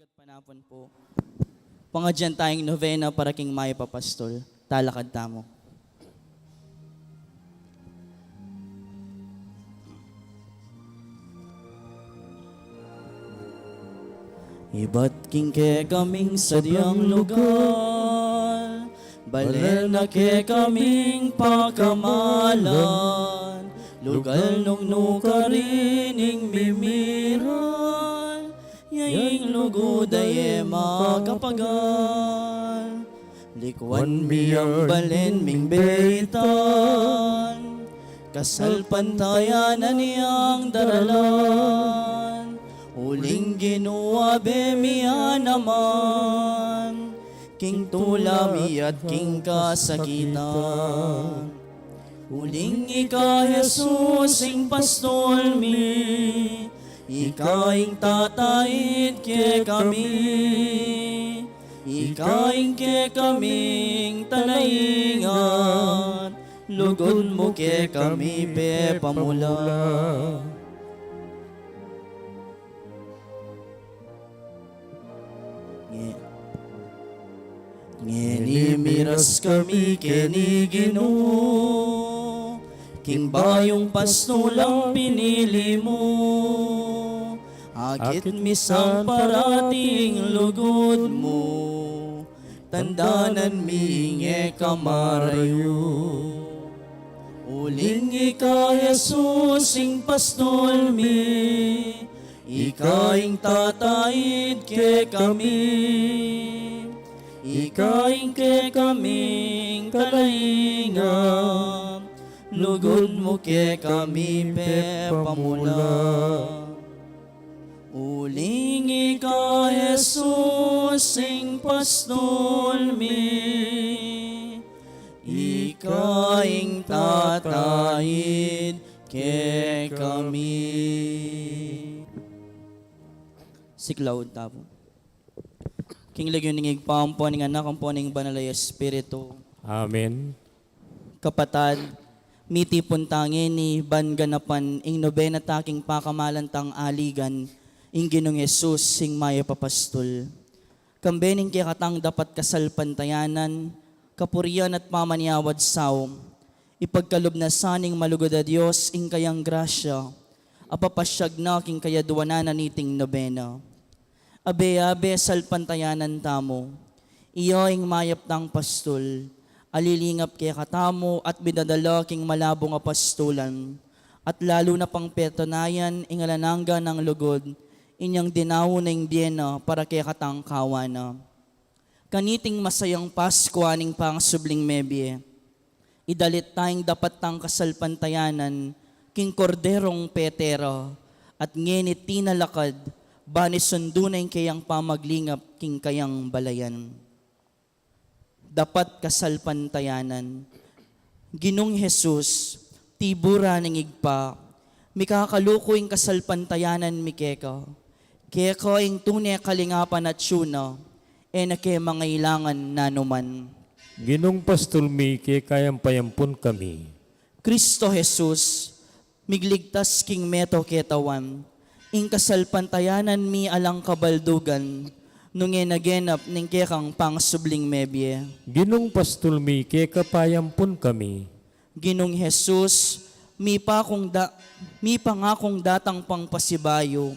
Kat panapon po. Pangadyan tayong novena para king Maya Papastol. Talakad tamo. Iba't king ke kaming sadyang lugar, balel na ke kaming pakamalan, lugal nung nukarining mimiran, yaing lugudaye makapagal. Likwan biyang balen ming beitan, kasal pantayanan niyang daralan, uling ginuwabe miya naman, king tulami at king kasakitan. Uling ika Jesus ing pastol mi, ikaing tatayid ke kami, ikaing ke kaming tanaingan, lugod mo ke kami pe pamula. Ngeni miras kami keni Ginoo, king bayong pastulang pinili mo, agit misang parating lugod mo, tandanan minge kamarayo. Uling ika Jesus ing pastol mi, ikaing tatayid ke kami, ikaing ke kaming kalaingan, lugod mo ke kami pe pamula. Uling ika Jesus ing pastol mi, ikaing tatayid ke kami. Siklaw tapo. King lagyon ning igpampo ning anak ang ning banalay espiritu. Amen. Kapatad, miti puntangin ni banganapan ing nobena taking pakamalantang aligan ing Ginong Jesus sing Maya Papastol. Kambening kaya katang dapat kasalpantayanan, kapurian at pamaniawad sao, ipagkalob na saning malugod a Diyos ing kayang grasya, apapasyag na king kayaduanan niting nobena. Abe-abe salpantayanan tamo, iyo ing mayap tang pastol, alilingap kaya katamo at binadala king malabong apastulan, at lalo na pang petonayan ing alanangga ng lugod, inyang dinawo na ing biyena para kaya katang kawana. Kaniting masayang Pasko aning pang subling mebye, idalit tayong dapat tang kasalpantayanan, king korderong petero, at ngenit tinalakad, banis sundunayin kayang pamaglingap king kayang balayan. Dapat kasalpantayanan. Ginong Jesus, tibura ng igpa, mikakalukoing kasalpantayanan mi keka. Keka ing tunay kalingapan at syuna, na ke mga ilangan nanuman. Ginong pastol mi kay kayang payampun kami. Kristo Jesus, migligtas king meto ketawan, ing kasalpantayanan mi alang kabaldugan, nung nagenap ning kekang pang subling mebye. Ginong pastol mi kay kapayampun kami. Ginong Jesus, mi pangakong datang pang pasibayo,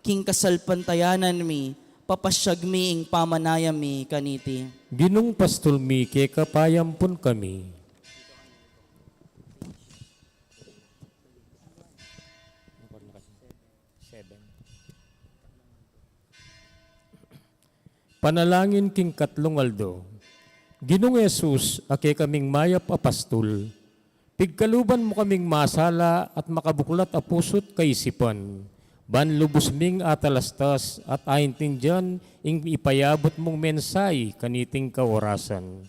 king kasalpantayanan mi, papasyag mi ing pamanaya mi kaniti. Ginong pastol mi kay kapayampun kami. Panalangin king katlong aldo. Ginong Jesus, ake kaming mayap apastol, pigkaluban mo kaming masala at makabuklat a pusot kaisipan, banlubos ming atalastas at aintindyan ing ipayabot mong mensay kaniting kaorasan.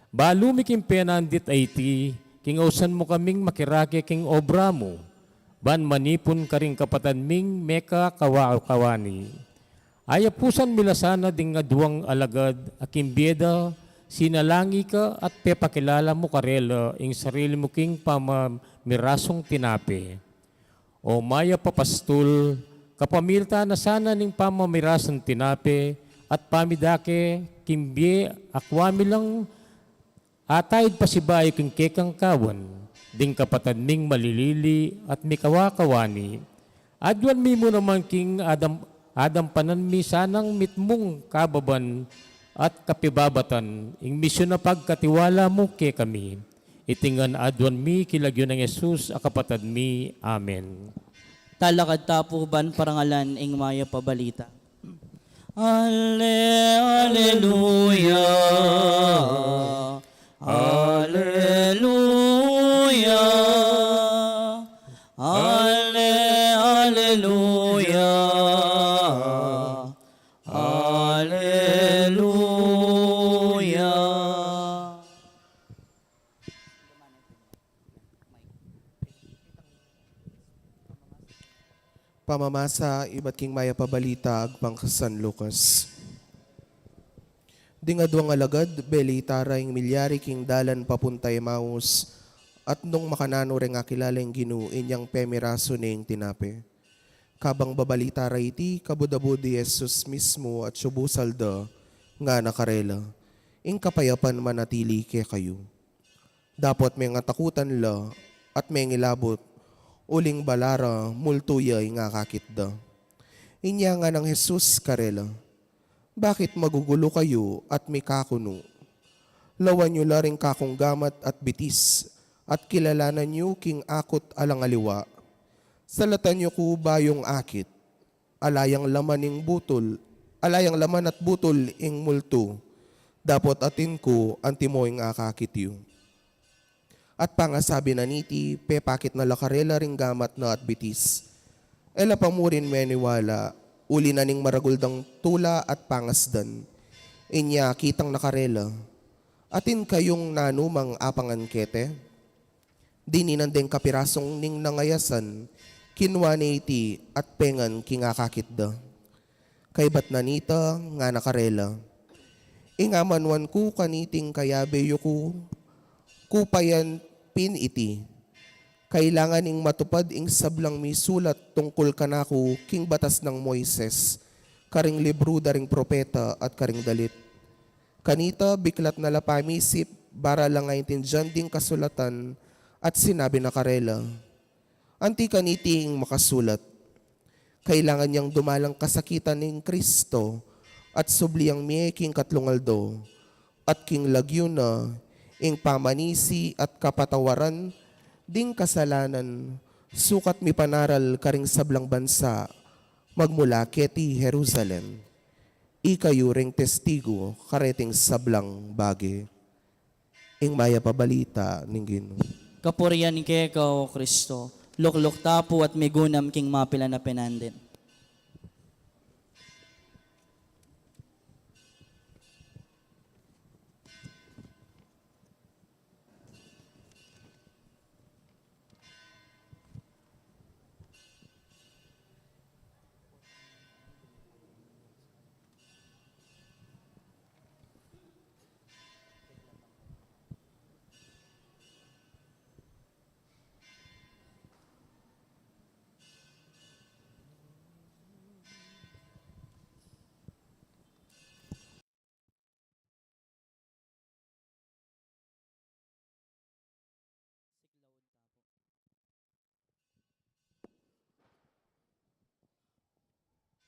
Balumi king penandit IT, king ausan mo kaming makirake king obra mo, ban manipon karing kapatan ming meka kawani. Ayapusan milasana ding aduang alagad, akimbieda, sinalangi ka at pepakilala mo karela ing sarili mo king pamamirasong tinapi. O Maya Papastol, kapamilta na sana ning pamamirasan tinape, at pamidake, kimbye, akwami lang, atayid pasibay king kekang kawan, ding kapatad ning malilili at mikawakawani. Adwan mi mo naman king Adam panan mi sanang mitmong kababan at kapibabatan, ing misyon na pagkatiwala mo ke kami. Itingan adwan mi kilagyo ng Jesus a kapatad mi. Amen. Talakad tapuban parangalan ing maya pabalita. Alleluia. Alleluia. Alleluia. Alleluia. Pamamasa, iba't king maya pabalita, agpang San Lucas. Dingadwang alagad, beli tarayng milyari king dalan papuntay maus, at nung makanano rin nga kilala yung ginu, inyang pemiraso ning tinape. Kabang babalita iti, kabudabudi Jesus mismo at subusalda, nga nakarela, ing kapayapan manatili ke kayo. Dapat may nga takutan la, at may ngilabot, uling balara, multuya nga kakitda. Inya nga ng Jesus karela, bakit magugulo kayo at may kakuno? Lawan nyo laring kakong gamat at bitis, at kilalanan nyo king akot alang aliwa. Salatan nyo ko bayong akit, alayang laman at butol ing multo, dapot atin ko antimoy nga kakityo. At pangasabi na niti, pepakit na lakarela ring gamat na at bitis. Ela pamurin meniwala, uli na ning maraguldang tula at pangasdan. Inya kitang nakarela, atin kayong nanumang apangan kete. Dininandeng kapirasong ning nangayasan, kinwa ni iti at pengan kingakakitda. Kay bat nanita nga nakarela, ingamanwan ko kaniting kayabeyo ko, kupayan pin iti. Kailangan ing matupad ing sablang misulat tungkol kanako king batas ng Moises, karing libro daring propeta at karing dalit. Kanita biklat na lapamisip, bara lang nga intindihan ding kasulatan, at sinabi na karela, anti kaniting makasulat. Kailangan niyang dumalang kasakitan ng Kristo, at subliyang miye king katlungaldo, at king lagyo na, ing pamanisi at kapatawaran, ding kasalanan, sukat mi panaral karing sablang bansa, magmula keti Jerusalem. Ikayo ring testigo, kareting sablang bagi. Ing maya pabalita ning Ginoo. Kapurian ke kao Kristo, lukluk tapo at migunam king mapila na penanden.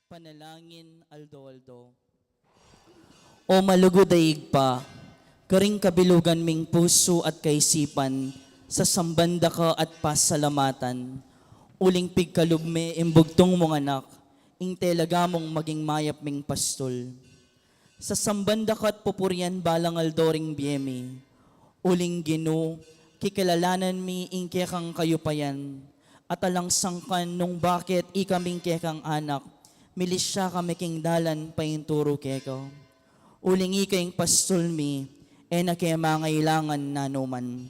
Panalangin aldo-aldo. O malugodaig pa, karing kabilugan ming puso at kaisipan, sa sambanda ka at pasalamatan, uling pigkalugme imbugtong mong anak, ing telaga mong maging mayap ming pastol. Sa sambanda ka at pupuryan balang aldoring biyemi, uling Gino, kikilalanan mi ing kekang kayupayan, at alang sangkan nung bakit ikaming kekang anak, milisya kami king dalan painturo keko. Ulingi kayong pastol mi, na kaya mangailangan nanuman.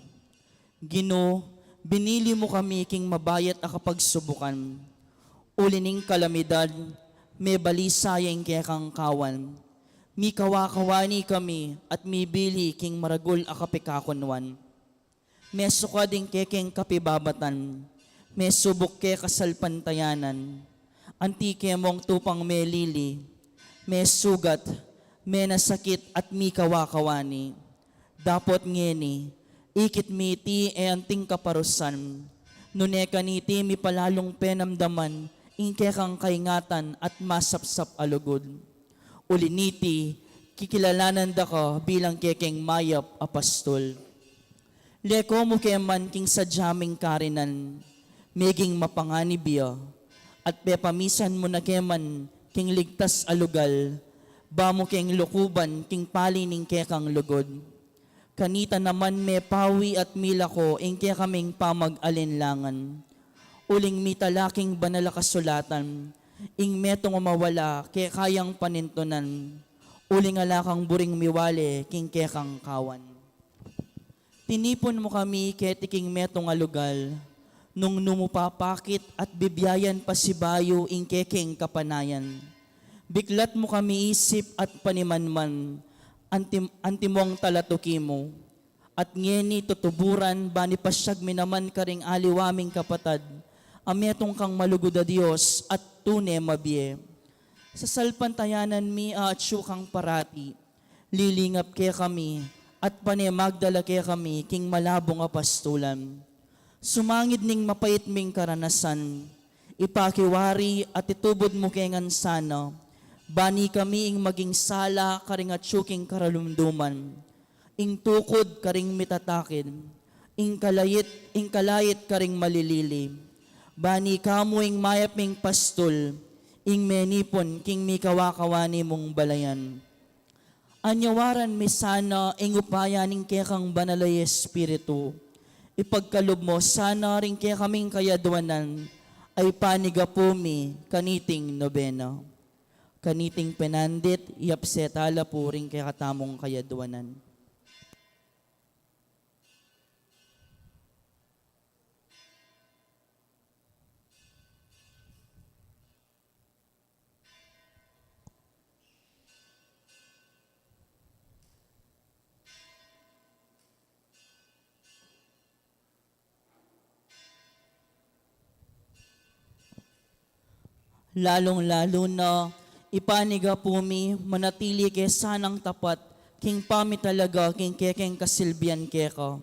Gino, binili mo kami king mabayat a kapagsubukan. Ulining kalamidad, may balisayang kaya kang kawan. Mi kawakawani kami at mibili king maragul a kapikakunwan. May sukading kekeng kapibabatan, may subok ke kasalpantayanan. Antike mong tupang may lili, may sugat, may nasakit at mi kawakawani. Dapot ngeni, ikit miti e anting kaparusan. Nune kaniti mi palalong penamdaman, ingke kang kaingatan at masapsap alugod. Uliniti, kikilalanan da ka bilang kekeng mayap apastol. Leko mo keman king sadyaming karinan, meging mapanganibya, at pepamisan mo na keman king ligtas alugal, ba mo keng lukuban king palining kekang lugod. Kanita naman may pawi at mila ko, ingke kaming pamag-alinlangan. Uling mitalaking banala kasulatan, ing metong mawala, ke kayang panintunan. Uling alakang buring miwale, king kekang kawan. Tinipon mo kami ketiking metong alugal, nung numupapakit at bibiyayan pa si bayo ing kekeng kapanayan. Biglat mo kami isip at panimanman, antimong talatuki mo. At ngeni tutuburan, bani pasyag minaman karing aliwaming kapatad, ametong kang malugoda Diyos at tune mabie. Sa salpantayanan mi at syukang parati, lilingap ke kami, at panemagdala ke kami, king malabong apastulan. Sumangid ning mapait ming karanasan, ipakiwari at itubod mo kengan sana, bani kami ing maging sala karing at syuking karalumduman, ing tukod karing mitatakin, ing kalayit karing malilili, bani kamo ing mayap ming pastol, ing menipon king mikawakawani mong balayan. Anyawaran mi sana ing upayaning kekang banalay espiritu. Ipagkalob mo sana rin kaya kaming kayadwanan ay panigapumi kaniting nobena. Kaniting penandit yapsetala po rin kaya katamong kayadwanan. Lalong-lalo na ipaniga pumi manatili ke sanang tapat king pami talaga king kekeng kasilbian keka.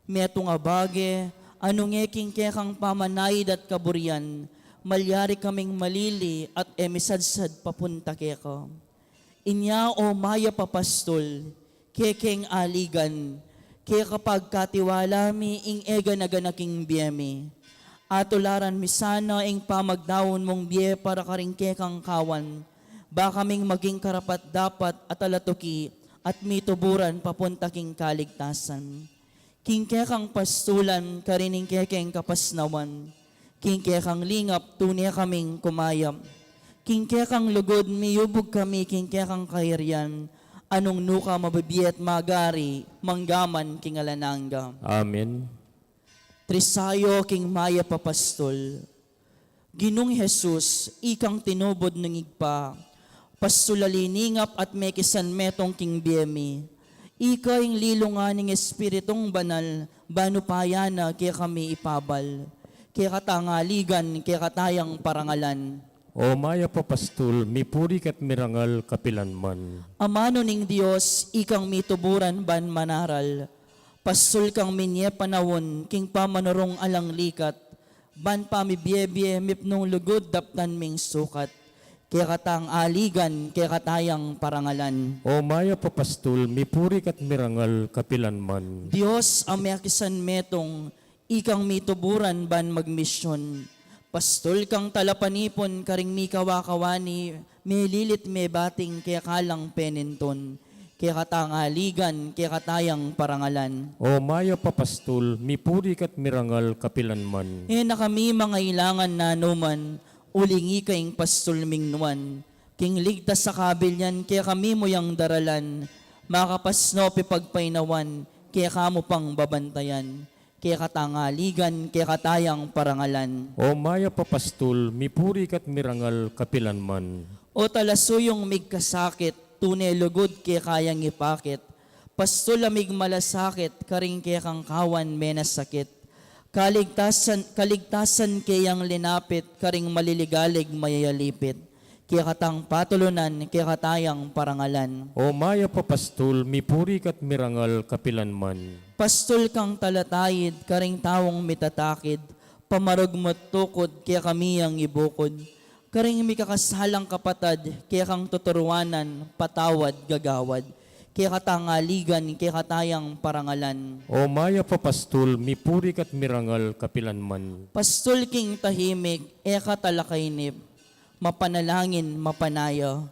Metong abage, anong king kekang pamanayid at kaburian, malyari kaming malili at emisadsad papunta keka. Inya o maya papastol, kekeng aligan, ke kapag katiwala mi ing ega naganaking biyemi. Atularan mi sana ing pamagdawon mong biye para karingke kang kawan, ba kaming maging karapat dapat at alatuki at mituburan papunta king kaligtasan. Kingke kang pastulan karining kekeng kapasnawan, kingke kang lingap tunay kaming kumayam. Kingke kang lugod miyubog kami kingke kang kahiryan, anong nuka mabibiyat magari manggaman king alananga. Amen. Trisayo king maya papastol. Ginong Jesus, ikang tinubod ng igpa, pastulalingap at mekisan metong king biyemi. Ika ing lilunganing espiritong banal, banu payana kaya kami ipabal. Kaya katangaligan, kaya katayang parangalan. O maya papastol, mipuri kat mirangal kapilanman. Amano ning Diyos, ikang mituburan ban manaral. Pastol kang minye panawon, king pamanorong alang likat, ban pamibiyebye mipnong lugod daptan ming sukat, kaya katang aligan, kaya katayang parangalan. O maya papastol, mipuri kat mirangal kapilanman. Diyos amyakisan metong, ikang mituburan ban magmisyon, pastol kang talapanipon, karing mikawakawani, may lilit may bating, kaya kalang peninton. Kaya katang aligan, kaya katayang parangalan. O maya papastol, mipuri kat mirangal kapilanman. Na kami mga ilangan na numan, ulingi kayong pastol mingnuan. King ligtas sa kabilyan, kaya kami mo yang daralan. Makapasno pipagpainawan, kaya kamo pang babantayan. Kaya katangaligan, kaya katayang parangalan. O maya papastol, mipuri kat mirangal kapilanman. O talasuyong migkasakit, tunay lugod kaya kayang ipakit. Pasto lamig malasakit, karing kaya kang kawan menasakit. kaligtasan kayang linapit, karing maliligalig mayayalipit. Kaya katang patulunan, kaya katayang parangalan. O maya papastol, mipuri kat mirangal kapilanman. Pastol kang talatayid, karing tawong mitatakid, pamarugmot tukod, kaya kami ang ibukod. Karing mi kakasalang kapatad, kaya kang tuturuanan, patawad, gagawad. Kaya katangaligan, kaya katayang parangalan. O maya papastol, mipuri kat mirangal kapilanman. Pastol king tahimik, eka talakaynip, mapanalangin, mapanayo.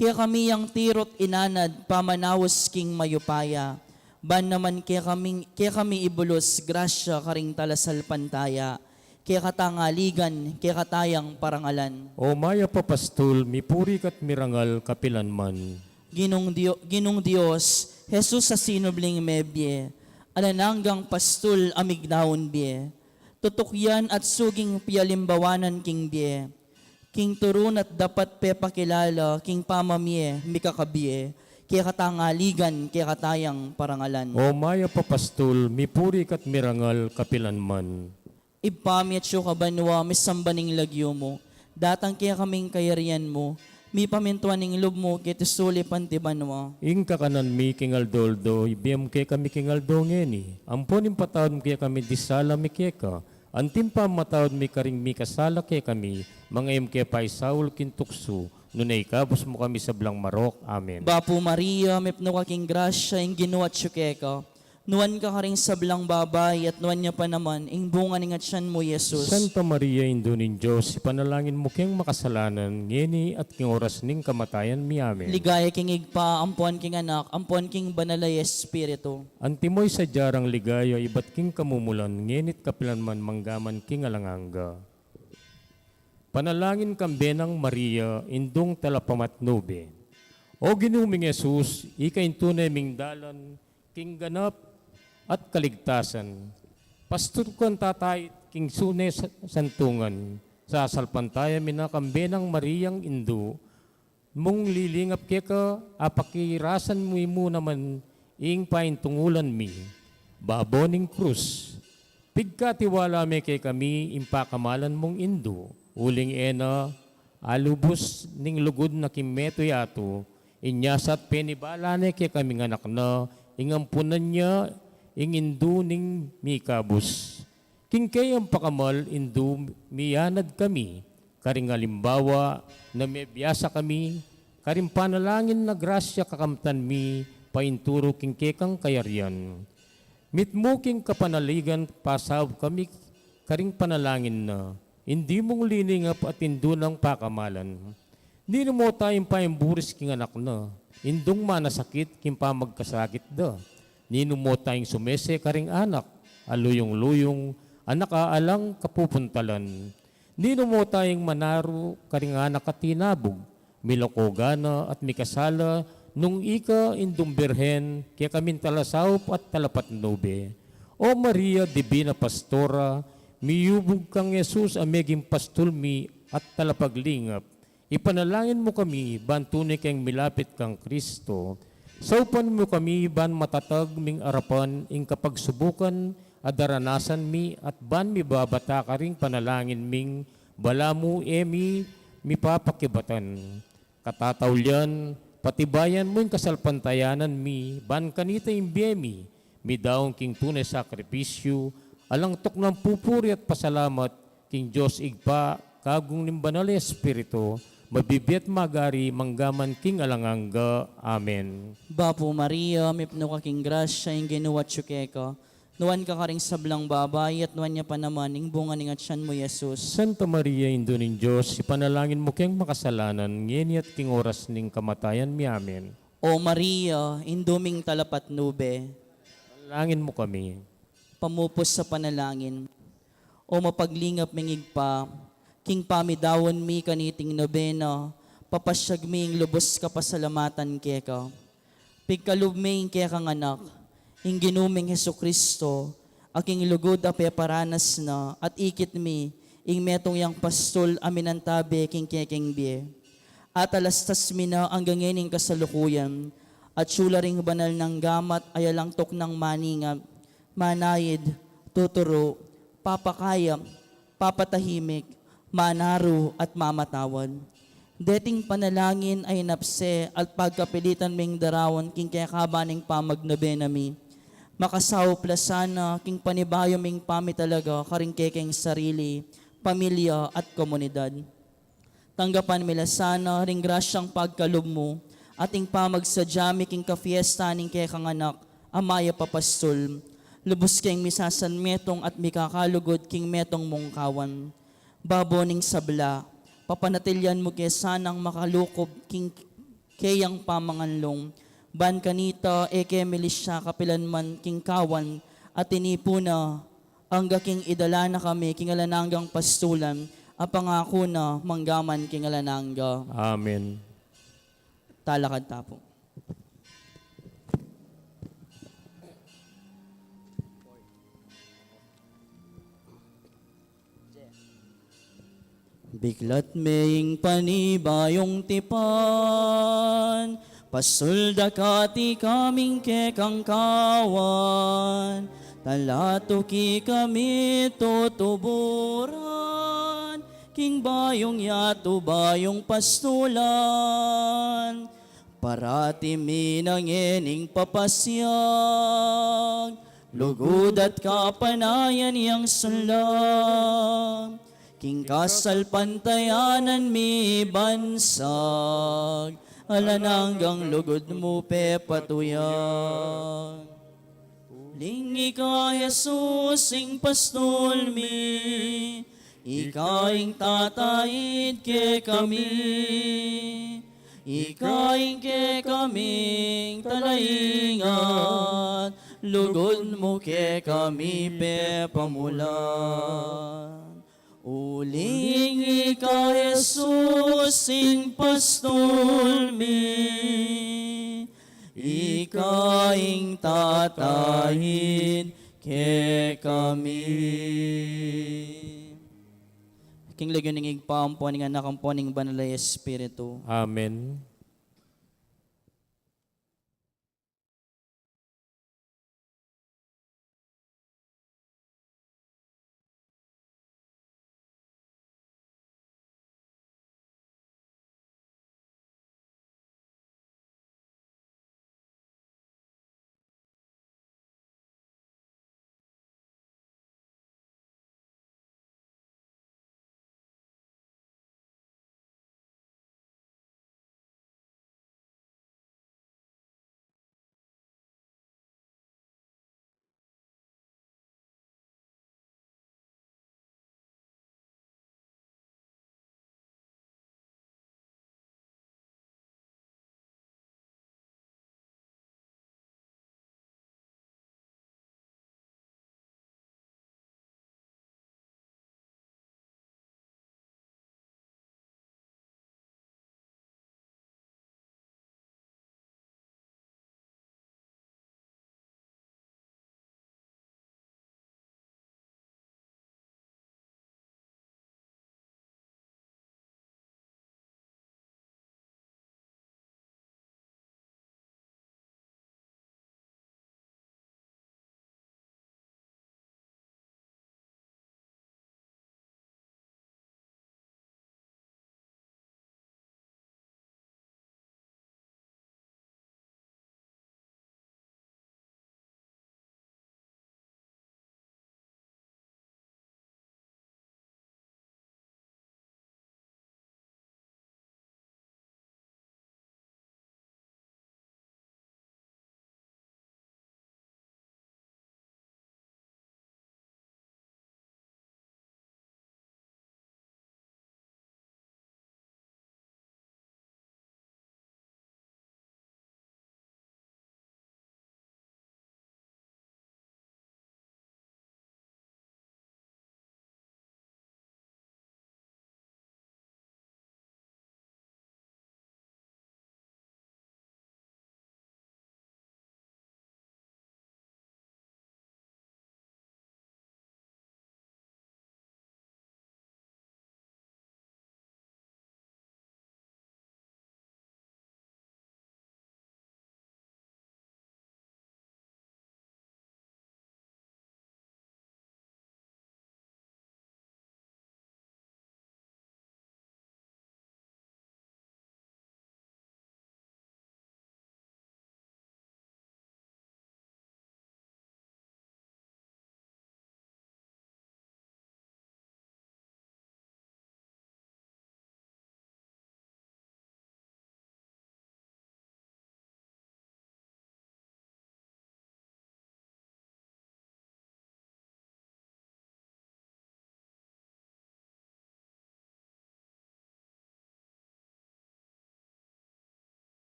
Kaya kami ang tirot inanad, pamanawas king mayupaya. Ban naman kaya kami ibulos, grasya karing talasal pantaya. Kaya katangaligan, kaya katayang parangalan. O maya papastol, mipuri kat mirangal kapilanman. Ginong Diyos, Jesus sa sinubling mebye, alananggang pastul amignaon bie. Tutukyan at suging pialimbawanan king bie. King turun at dapat pepakilala, king pamamye, mikakabie. Kaya katangaligan, kaya katayang parangalan. O maya papastol, mipuri kat mirangal kapilanman. Ipamit siyo kabanwa, misambaning lagyo mo. Datang kaya kaming kayarian mo. Mi pamintuan ning loob mo, kiti suli pantibanwa. Ing kakanan mi kingal-doldo, ibiyam kaya kami kingaldo ngeni. Amponin patawad mo kaya kami disala mi kaya ka. Antim pa matawad mi karing mi kasala kaya kami, mga im kaya pa isaul kintukso, nunay kabos mo kami sa blang marok. Amen. Bapo Maria, mipno ka king grasya, ing ginuat siyo keka. Nuwan ka karing sablang babay, at nuwan niya pa naman, ing bunga ning atyan mo, Jesus. Santa Maria, Indo nin Diyos, ipanalangin mo kayang makasalanan, ngeni at king oras ning kamatayan mi. Amen. Ligaya king igpa, ampuan king anak, ampuan king banalay espiritu. Antimoy sa jarang ligaya, ibat king kamumulan, ngenit kapilanman manggaman king alanganga. Panalangin kambenang Maria, indong talapamatnube. O ginuming Jesus, ikain tunay ming dalan, king ganap at kaligtasan. Pastor ko ang tatay, king sune santungan, sa salpantaya minakambenang Mariang Indo, mong lilingap keka, apakirasan mo naman, ing paintungulan mi, baboning krus. Pigkatiwala me kay kami, impakamalan mong Indo, uling ena, alubos ning lugod na kimeto yato, inyasat penibala kay kaming anak na, ingampunan niya, ingindu ning mikabus. Kingkay ang pakamal, indu miyanad kami, karing alimbawa na may biyasa kami, karing panalangin na grasya kakamtan mi, painturo kingkay kang kayarian. Mitmo king kapanaligan, pasaw kami, karing panalangin na, hindi mong liningap at indu ng pakamalan. Hindi mo tayong paimburis king anak na, indong manasakit, king pamagkasakit da. Nino mo tayong sumese karing anak, aluyong-luyong, anak aalang kapupuntalan. Nino mo tayong manaro karing anak at tinabog, milokogana at mikasala, nung ika indong birhen, kaya kaming talasawp at talapatnobe. O Maria, Divina Pastora, miyubog kang Jesus ameging pastulmi at talapaglingap. Ipanalangin mo kami, ban tunay kang milapit kang Kristo. Saupan mo kami, ban matatag ming arapan, ing kapagsubukan, adaranasan mi, at ban mi babata ka ring panalangin ming, bala mo emi, mi papakibatan. Katatawlyan, patibayan mo yung kasalpantayanan mi, ban kanita imbiyemi, mi daong king tunay sakripisyo, alang tok ng pupuri at pasalamat, king Diyos igpa, kagong nimbanal Espiritu, mabibiyat magari, manggaman king alanganga. Amen. Bapo Maria, mipno ka king grasya, ing ginuat siyo keka. Nuwan ka karing sablang babay, at nuwan niya pa naman, ing bunga ning atyan mo, Jesus. Santa Maria, Indo nin Diyos, ipanalangin mo kayang makasalanan, ngeni at king oras ning kamatayan mi. Amen. O Maria, induming talapat nube, Panalangin mo kami. pamupos sa panalangin. O mapaglingap mingigpa, king pamidawon mi kaniting nobena, papasyag mi ing lubos kapasalamatan keka. Pigkalub mi ing kekang anak, ing ginuming Hesu Kristo, aking lugod ape paranas na, at ikit mi, ing metong yang pastol aminantabe king kekeng bie. At alastas mi na ang gangening kasalukuyan, at syula ring banal ng gamat ayalang tok ng maningap, manayid, tuturo, papakaya, papatahimik, manaro at mamatawad. Dating panalangin ay napse at pagkapilitan ming darawan king kayakabaning pamagnobenami. Makasaw plasana king panibayo ming pamitalaga karing kekeng sarili, pamilya at komunidad. Tanggapan mila sana ring grasyang pagkalob mo ating pamagsadyami king kafiesta ning kekang anak, amaya papastol. Lubos keng misasan metong at mikakalugod king metong mongkawan. Baboning sabla, papanatilyan mo kaya sanang makalukob king kayang pamanganlong. Ban kanita eke milisya kapilan man king kawan at tinipuna hangga king idala na kami king alananggang pastulan a pangako na manggaman king alanangga. Amen. Talakad tapo. Biglat maying panibayong tipan, pasulda kati kaming kekang kawan, talatuki kami tutuburan, king bayong yato bayong pastulan, parati minangening papasyag, lugod at kapanayan yang sulang, king kasal pantayanan mi bansag, alananggang lugod mo pe patuyang. Lingi ka Jesus ing pastol mi, ikaing tatayid ke kami, ikaing ke kaming talaingan, lugod mo ke kami pe pamulan. Uling ika Jesus sing pastol mi, ikaing tatahin ke kami. King lagyan ng igpampo ng anak ang poning banalay Espiritu. Amen.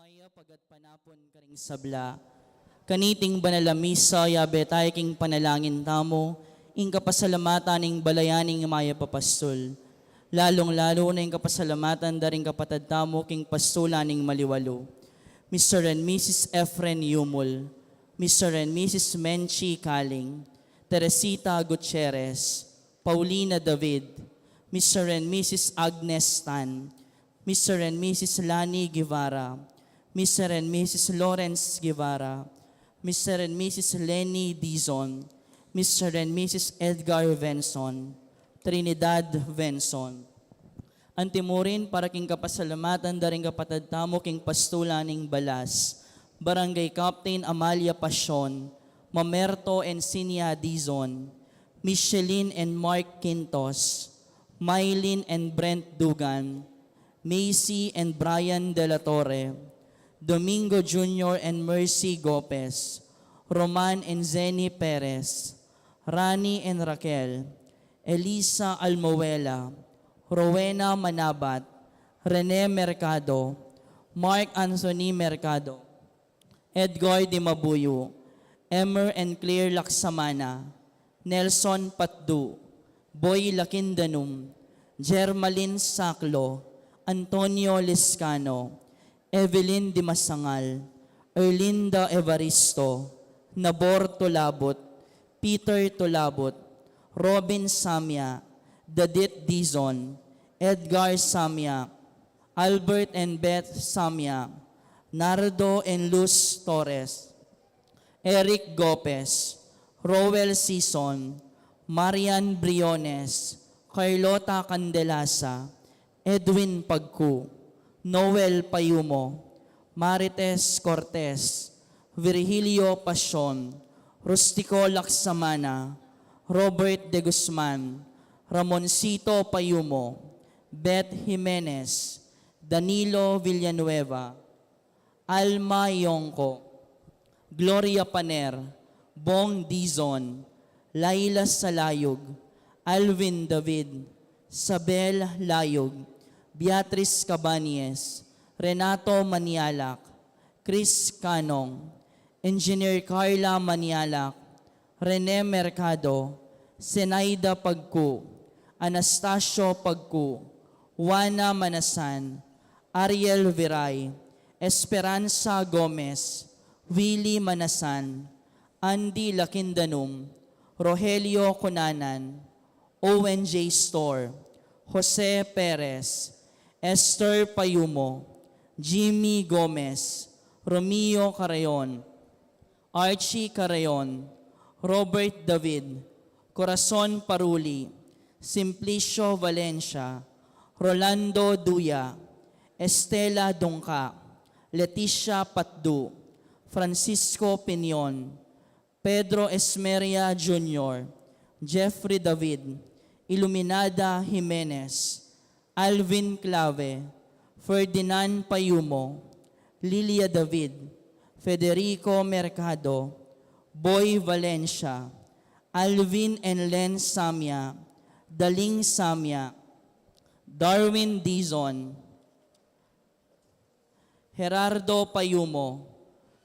Maya pagat panapon karing sabla. Kaniting banalamisa yabe tayo king panalangin tamo, ing kapasalamatan ing balayaning Maya papastol. Lalong-lalo na ing kapasalamatan daring kapatad tamo king pastulaning maliwalo. Mr. and Mrs. Efren Yumul, Mr. and Mrs. Menchi Kaling, Teresita Gutierrez, Paulina David, Mr. and Mrs. Agnes Tan, Mr. and Mrs. Lani Guevara, Mr. and Mrs. Lawrence Guevara, Mr. and Mrs. Lenny Dizon, Mr. and Mrs. Edgar Venson, Trinidad Venson. Antimurin para king kapasalamatan daring kapatad tamo king pastulaning Balas, Barangay Captain Amalia Pasyon, Mamerto and Sinia Dizon, Micheline and Mark Quintos, Mylene and Brent Dugan, Macy and Brian De La Torre, Domingo Jr. and Mercy Gopez, Roman and Zenny Perez, Rani and Raquel, Elisa Almoela, Rowena Manabat, Rene Mercado, Mark Anthony Mercado, Edgar Di Mabuyo, Emer and Claire Laksamana, Nelson Patdu, Boy Lakindanum, Jermalyn Saclo, Antonio Liscano, Evelyn Dimasangal, Erlinda Evaristo, Nabor Tolabot, Peter Tolabot, Robin Samya, Dadit Dizon, Edgar Samya, Albert and Beth Samya, Nardo and Luz Torres, Eric Gopez, Rowel Sison, Marian Briones, Carlota Candelasa, Edwin Pagku, Noel Payumo, Marites Cortez, Virgilio Pasyon, Rustico Laksamana, Robert De Guzman, Ramoncito Payumo, Beth Jimenez, Danilo Villanueva, Alma Yongko, Gloria Paner, Bong Dizon, Laila Salayog, Alvin David, Sabel Layog, Beatrice Cabanez, Renato Manialak, Chris Canong, Engineer Carla Manialak, Rene Mercado, Senaida Pagku, Anastasio Pagku, Juana Manasan, Ariel Viray, Esperanza Gomez, Willie Manasan, Andy Lakindanum, Rogelio Conanan, Owen J. Store, Jose Perez, Esther Payumo, Jimmy Gomez, Romeo Carayon, Archie Carayon, Robert David, Corazon Paruli, Simplicio Valencia, Rolando Duya, Estela Dongka, Leticia Patdu, Francisco Pinion, Pedro Esmeria Jr., Jeffrey David, Iluminada Jimenez, Alvin Clave, Ferdinand Payumo, Lilia David, Federico Mercado, Boy Valencia, Alvin and Len Samya, Daling Samya, Darwin Dizon, Gerardo Payumo,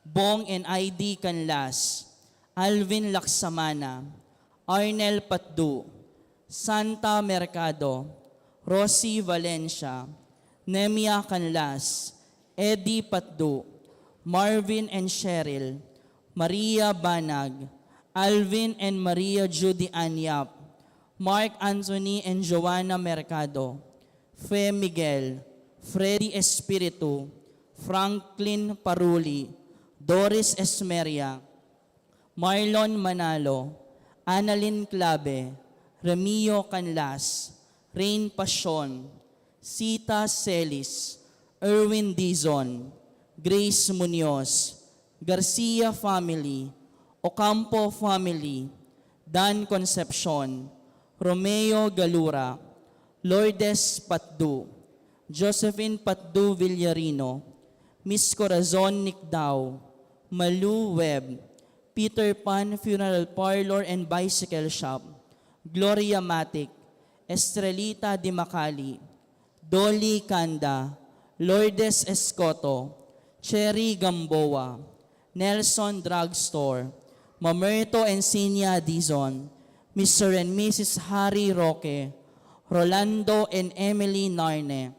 Bong and ID Canlas, Alvin Laksamana, Arnel Patdu, Santa Mercado, Rosie Valencia, Nemia Canlas, Eddie Patdu, Marvin and Cheryl, Maria Banag, Alvin and Maria Judy Anyap, Mark Anthony and Joanna Mercado, Fe Miguel, Freddy Espiritu, Franklin Paruli, Doris Esmeria, Marlon Manalo, Annalyn Clave, Remio Canlas, Rain Pasyon, Sita Celis, Erwin Dizon, Grace Munoz, Garcia family, Ocampo family, Dan Concepcion, Romeo Galura, Lourdes Patdu, Josephine Patdu Villarino, Miss Corazon Nicdao, Malu Webb, Peter Pan Funeral Parlor and Bicycle Shop, Gloria Matic, Estrelita Di Macali, Dolly Kanda, Lourdes Escoto, Cherry Gamboa, Nelson Drugstore, Mamerto Encinia Dizon, Mr. and Mrs. Harry Roque, Rolando and Emily Narne,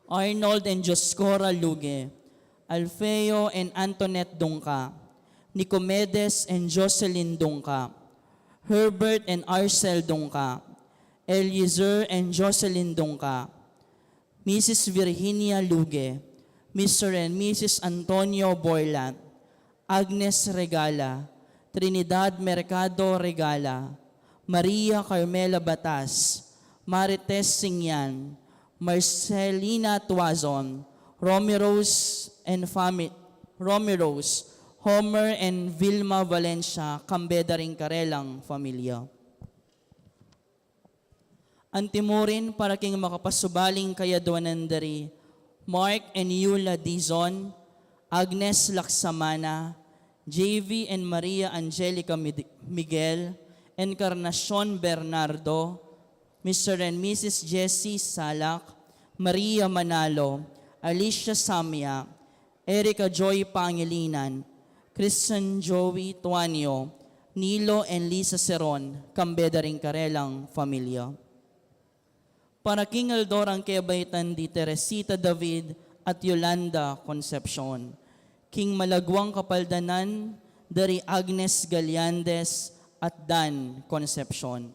Arnold and Joscora Luge, Alfeo and Antoinette Dungka, Nicomedes and Jocelyn Dungka, Herbert and Arcel Dungka, Eliezer and Jocelyn Dungka, Mrs. Virginia Luge, Mr. and Mrs. Antonio Borland, Agnes Regala, Trinidad Mercado Regala, Maria Carmela Batas, Marites Singyan, Marcelina Tuazon, Romeros and Romeros, Homer and Vilma Valencia, Cambeda ring Karelang Familia. Antimurin para king makapasubaling kayaduanan dari, Mark and Yula Dizon, Agnes Laksamana, JV and Maria Angelica Miguel, Encarnacion Bernardo, Mr. and Mrs. Jessie Salak, Maria Manalo, Alicia Samia, Erica Joy Pangilinan, Christian Joey Tuanio, Nilo and Lisa Seron, Cambeda ring Karelang Familia. Para King Aldor ang kebaitan di Teresita David at Yolanda Concepcion. King Malagwang Kapaldanan, dari Agnes Galiandes at Dan Concepcion.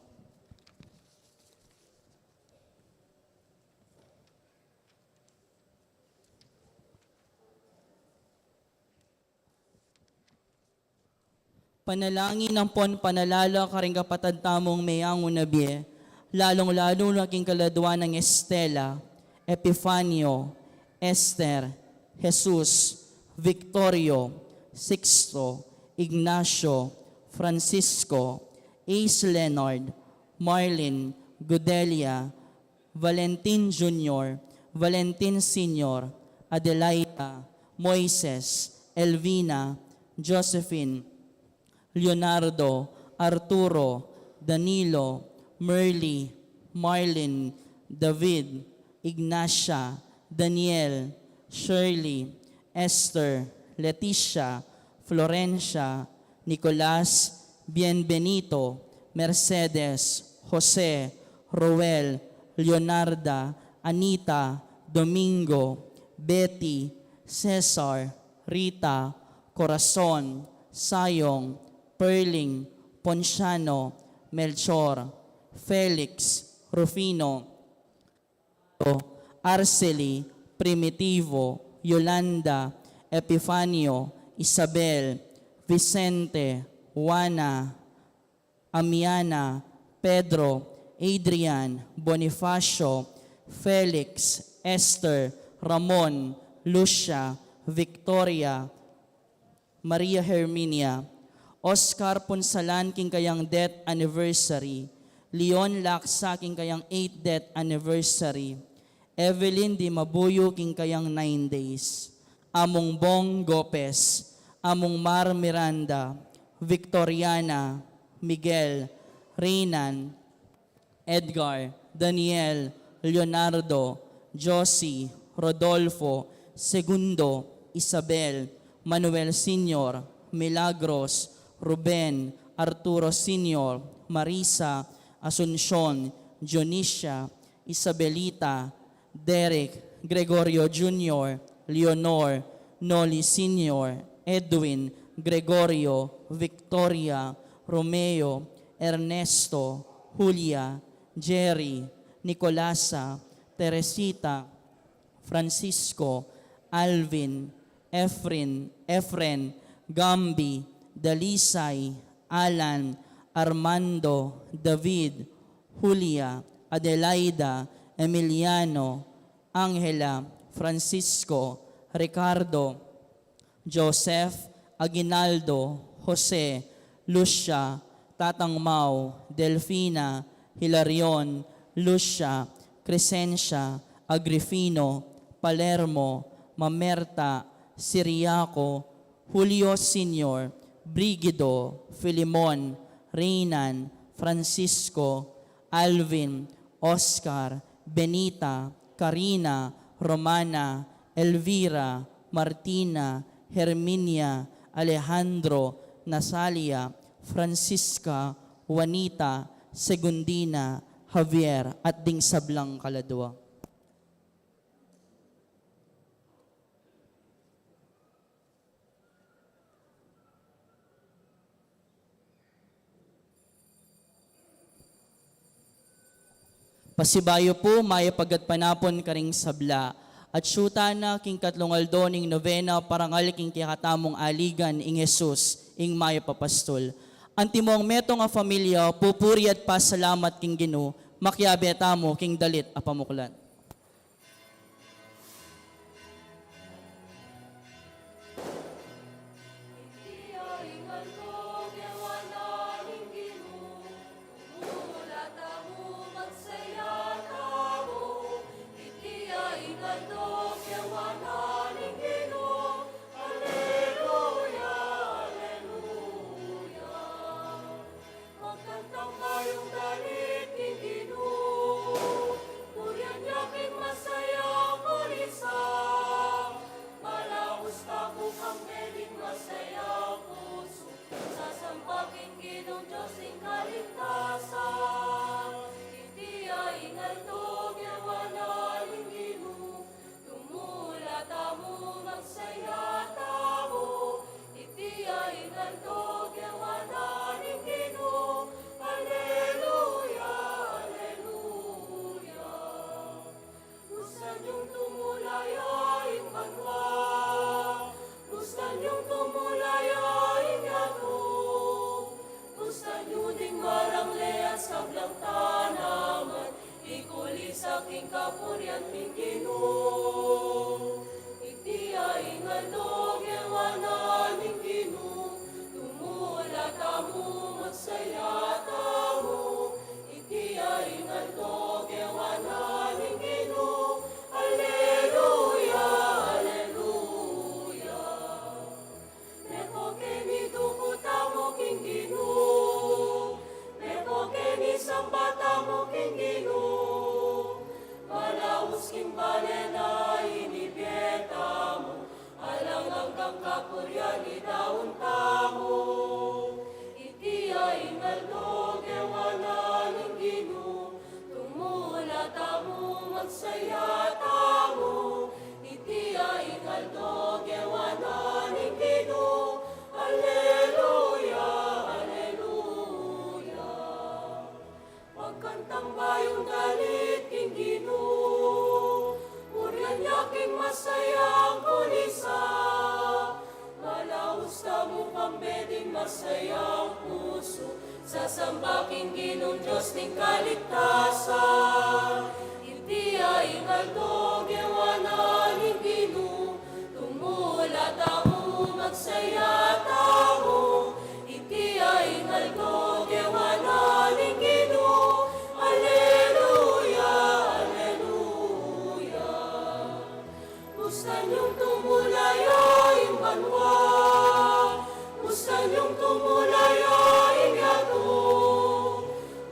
Panalangin ng pon panalala karing kapatad tamong mayang unabie, lalong-lalo na king kaladwa ng Estela, Epifanio, Esther, Jesus, Victorio, Sixto, Ignacio, Francisco, Ace Leonard, Marlin, Gudelia, Valentin Jr., Valentin Sr., Adelaida, Moises, Elvina, Josephine, Leonardo, Arturo, Danilo, Merly, Marlin, David, Ignacia, Daniel, Shirley, Esther, Leticia, Florencia, Nicolas, Bienvenido, Mercedes, Jose, Roel, Leonarda, Anita, Domingo, Betty, Cesar, Rita, Corazon, Sayong, Perling, Ponciano, Melchor, Felix, Rufino, Arceli, Primitivo, Yolanda, Epifanio, Isabel, Vicente, Juana, Amiana, Pedro, Adrian, Bonifacio, Felix, Esther, Ramon, Lucia, Victoria, Maria Herminia, Oscar Punsalan king kayang death anniversary, Leon Laksa king kayang 8th death anniversary, Evelyn Di Mabuyo king kayang 9 days, Among Bong Gopez, Among Mar Miranda, Victoriana, Miguel, Reynan, Edgar, Daniel, Leonardo, Josie, Rodolfo, Segundo, Isabel, Manuel Sr., Milagros, Ruben, Arturo Sr., Marisa, Asuncion, Dionisia, Isabelita, Derek, Gregorio Jr., Leonor, Noli Sr., Edwin, Gregorio, Victoria, Romeo, Ernesto, Julia, Jerry, Nicolasa, Teresita, Francisco, Alvin, Efren, Gambi, Dalisay, Alan, Armando, David, Julia, Adelaida, Emiliano, Angela, Francisco, Ricardo, Joseph, Aguinaldo, Jose, Lucia, Tatang Mau, Delfina, Hilarion, Lucia, Crescencia, Agrifino, Palermo, Mamerta, Siriaco, Julio Sr., Brigido, Filimon, Reynan, Francisco, Alvin, Oscar, Benita, Karina, Romana, Elvira, Martina, Herminia, Alejandro, Nasalia, Francisca, Juanita, Segundina, Javier, at ding sablang kaladwa. Pasibayo po, maya pagatpanapon karing sabla. At syuta na king katlong aldo ning novena parangal king kikatamong aligan ing Jesus ing maya papastol. Antimong metong a familia, pupuri at pasalamat king Ginoo, makiabetamo king dalit a pamuklan. Sasambaking Ginoong Diyos ning kaligtasan, iti ay ingaldo gewana ning Ginoo, tumula tamo magsaya tamo, iti ay ingaldo gewana ning Ginoo, Alleluia, Alleluia. Gusto niyong tumulayo yung banwa, gusto niyong tumulayo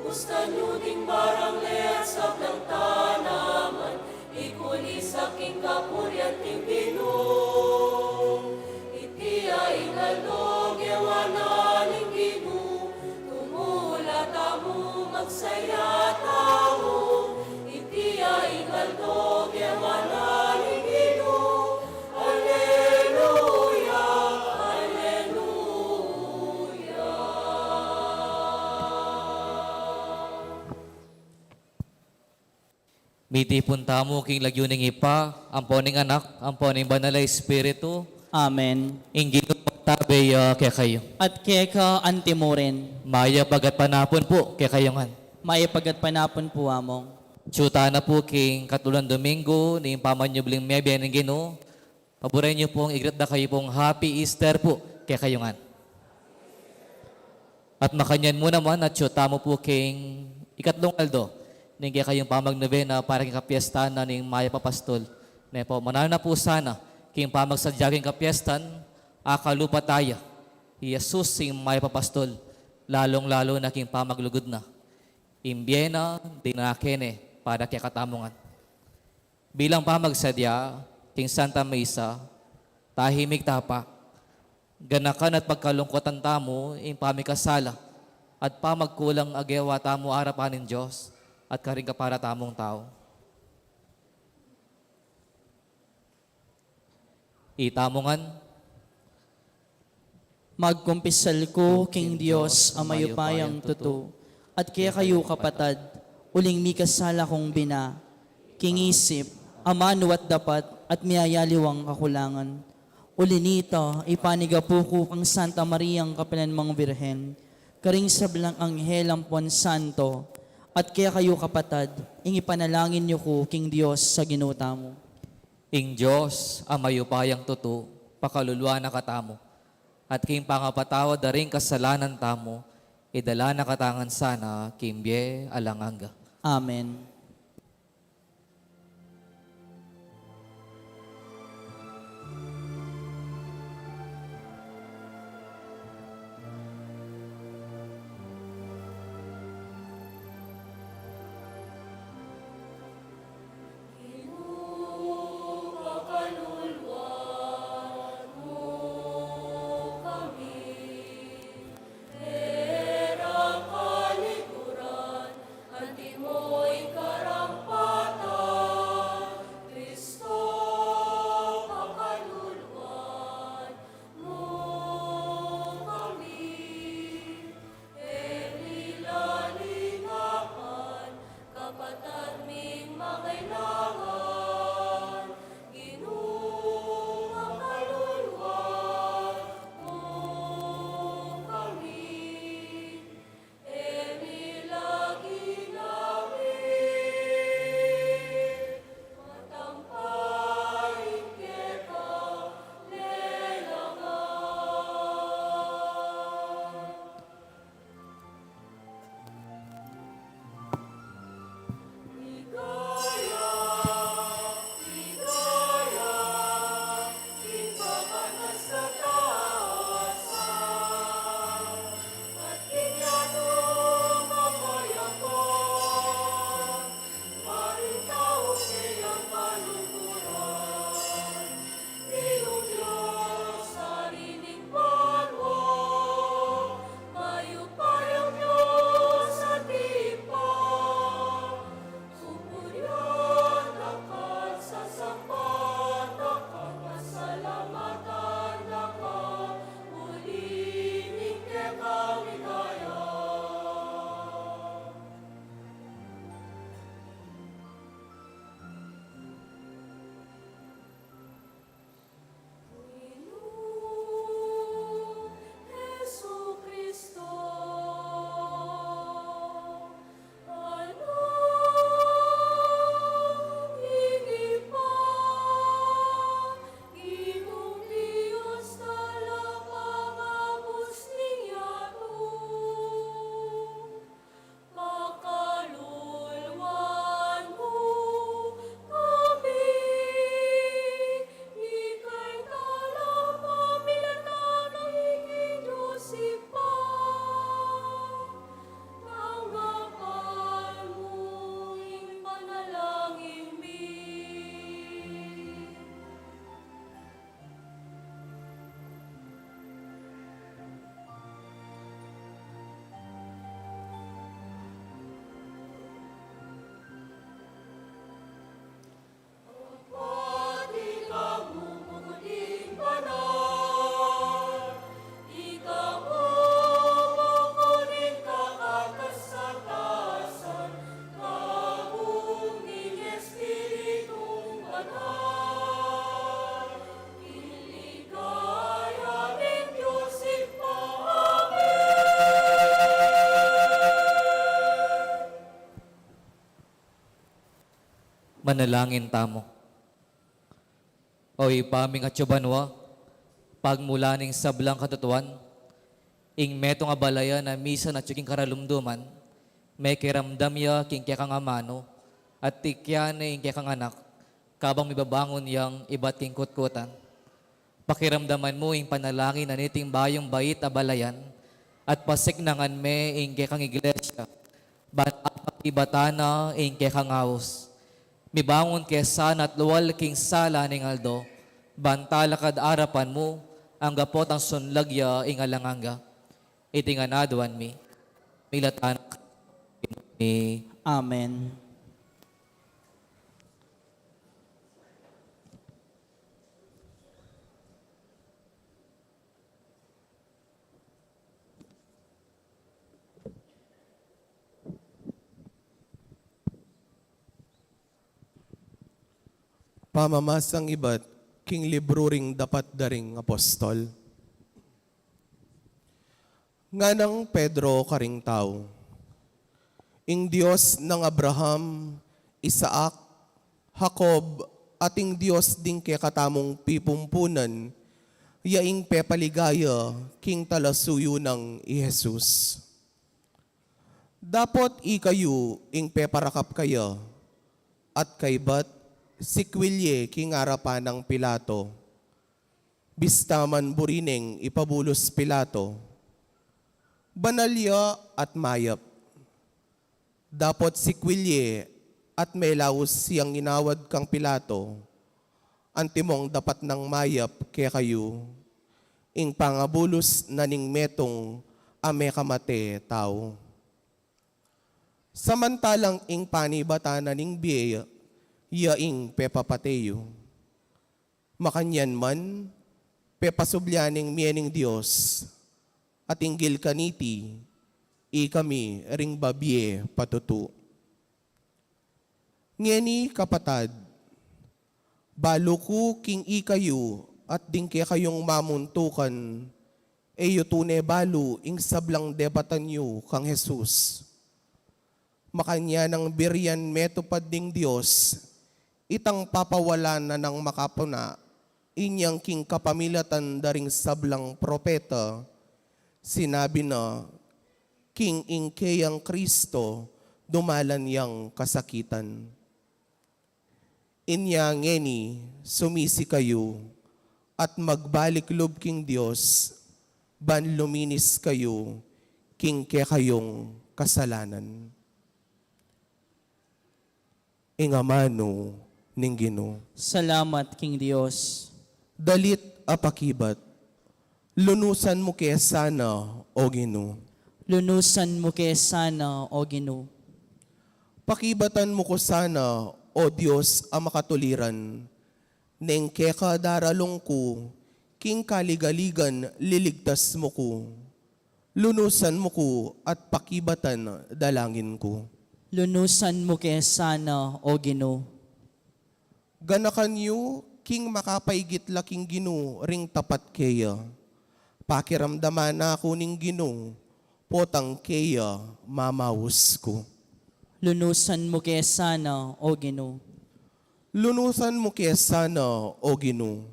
gusto nyo ding barang leat sa blang tanaman, ikulis aking kapuryan ting Ginoo. Iti ay ingaldo gewana ning Ginoo, tumula tamo magsaya tamo. Iti ay ingaldo gewana ning Ginoo, Alleluia, Alleluia. Miti puntamo king lagyuning ipa, amponing anak, amponing banal na Espiritu, Amen. inggit tabi kaya kayo. At keka antimoren, Maya bagat panapon po kaya kayongan. maya pagatpanapon po among. Tsuta na po king katulang Domingo, ni pamanyubling miyabya ng Ginoo. Paboray niyo pong igrat na kayo pong Happy Easter po kaya kayongan. At makanyan mo naman at tsuta mo po king ikatlong aldo. Ning kaya kayong pamagnovena para king kapiesta na ning Maya Papastol. Ne po, manana na po sana king pamagsadyaging kapiestan, akalupa tayo. Jesus sing Maya Papastol, lalong-lalo na king pamaglugod na. Imbyena, dinakene, para kaya katamungan. Bilang pamagsadya, king Santa Mesa, tahimik tapa, ganakan at pagkalungkotan tamo, ing pamikasala, at pamagkulang agewa tamo arapanin Diyos, at karing kapara tamong tao. Itamongan, Magkumpisal ko, King Diyos, ang mayupayang tuto, at kaya kayo kapatad, uling mikasala kong bina, King Isip, amano at dapat, at miyayaliwang kakulangan. Uli nito, ipanigapo ko ang Santa Mariang Kapilanmang Birhen, karing sablang anghel ang Pon Santo, at kaya kayo kapatad, ing ipanalangin niyo ko, King Diyos, sa ginuta mo. ing Diyos, ang mayupayang tuto, pakaluluwa na katamo, at king pangapatawad na rin kasalanan tamo, idala na katangan sana, kimbye alanganga. Amen. Manalangin tamo. O ipaming at yubanwa, pagmula ning sablang katutuan, ing metong abalaya na misa na tsuking karalumduman, may kiramdam ya king kaya kang amano, at tikya na ing kaya kang anak, kabang mibabangon yang iba't king kutkutan. Pakiramdaman mo ing panalangin na niting bayong bait abalayan, at pasiknangan me ing kaya kang iglesia, ba't ibatana ing kaya kang awos. Mibangon kesa at luwal king sala ning aldo, bantala kad arapan mo, ang gapot ang sunlagya ingalanganga. Iti nga naduan mi, milatan mi. Amen. Pamamasang iba't king libro ring dapat daring apostol. Nga ng Pedro karing tao, ing Diyos ng Abraham, Isaac, Jacob, ating Diyos ding kay katamong pipumpunan, yaing pepaligaya king talasuyo ng Jesus. Dapat ikayo ing peparakap kaya, at kaybat sikwilye king arapan ng Pilato, bistaman burining ipabulos Pilato, banalya at mayap. Dapat sikwilye at may laos siyang inawad kang Pilato, antimong dapat ng mayap kaya kayo, ing pangabulos na ning metong ame kamate tao. Samantalang ing panibata na ning biya, yaing pepapateyo. Makanyan man, pepasublyaning miyaning Diyos, at inggil kaniti, kami ring babye patutu. Ngeni kapatad, balo ko king ikayo at dingke kayong mamuntukan, eyo tune balo ing sablang debatan yu kang Jesus. Makanya ng biryan metupad ding Diyos, itang papawala na ng makapuna, inyang king kapamilatan daring sablang propeta, sinabi na, king ingkeyang Kristo, dumalan yang kasakitan. Inya ngeni, sumisi kayo, at magbalik loob king Diyos, ban luminis kayo, king ke kayong kasalanan. Ingamano ning Ginoo. Salamat, King Diyos. Dalit apakibat, lunusan mo kaya sana, o Ginoo. Lunusan mo kay sana, O Ginoo. Pakibatan mo ko sana, o Diyos, ang makatuliran, neng keka daralong ko, king kaligaligan liligtas mo ko. Lunusan mo ko at pakibatan dalangin ko. Lunusan mo kay sana, O Ginoo. Ganakan yu, king makapaigit laking Ginoo, ring tapat kaya. Pakiramdaman na ako ning Ginoo, potang kaya mamawos ko. Lunusan mo kay sana, O Ginoo. Lunusan mo kaya sana, o Ginoo,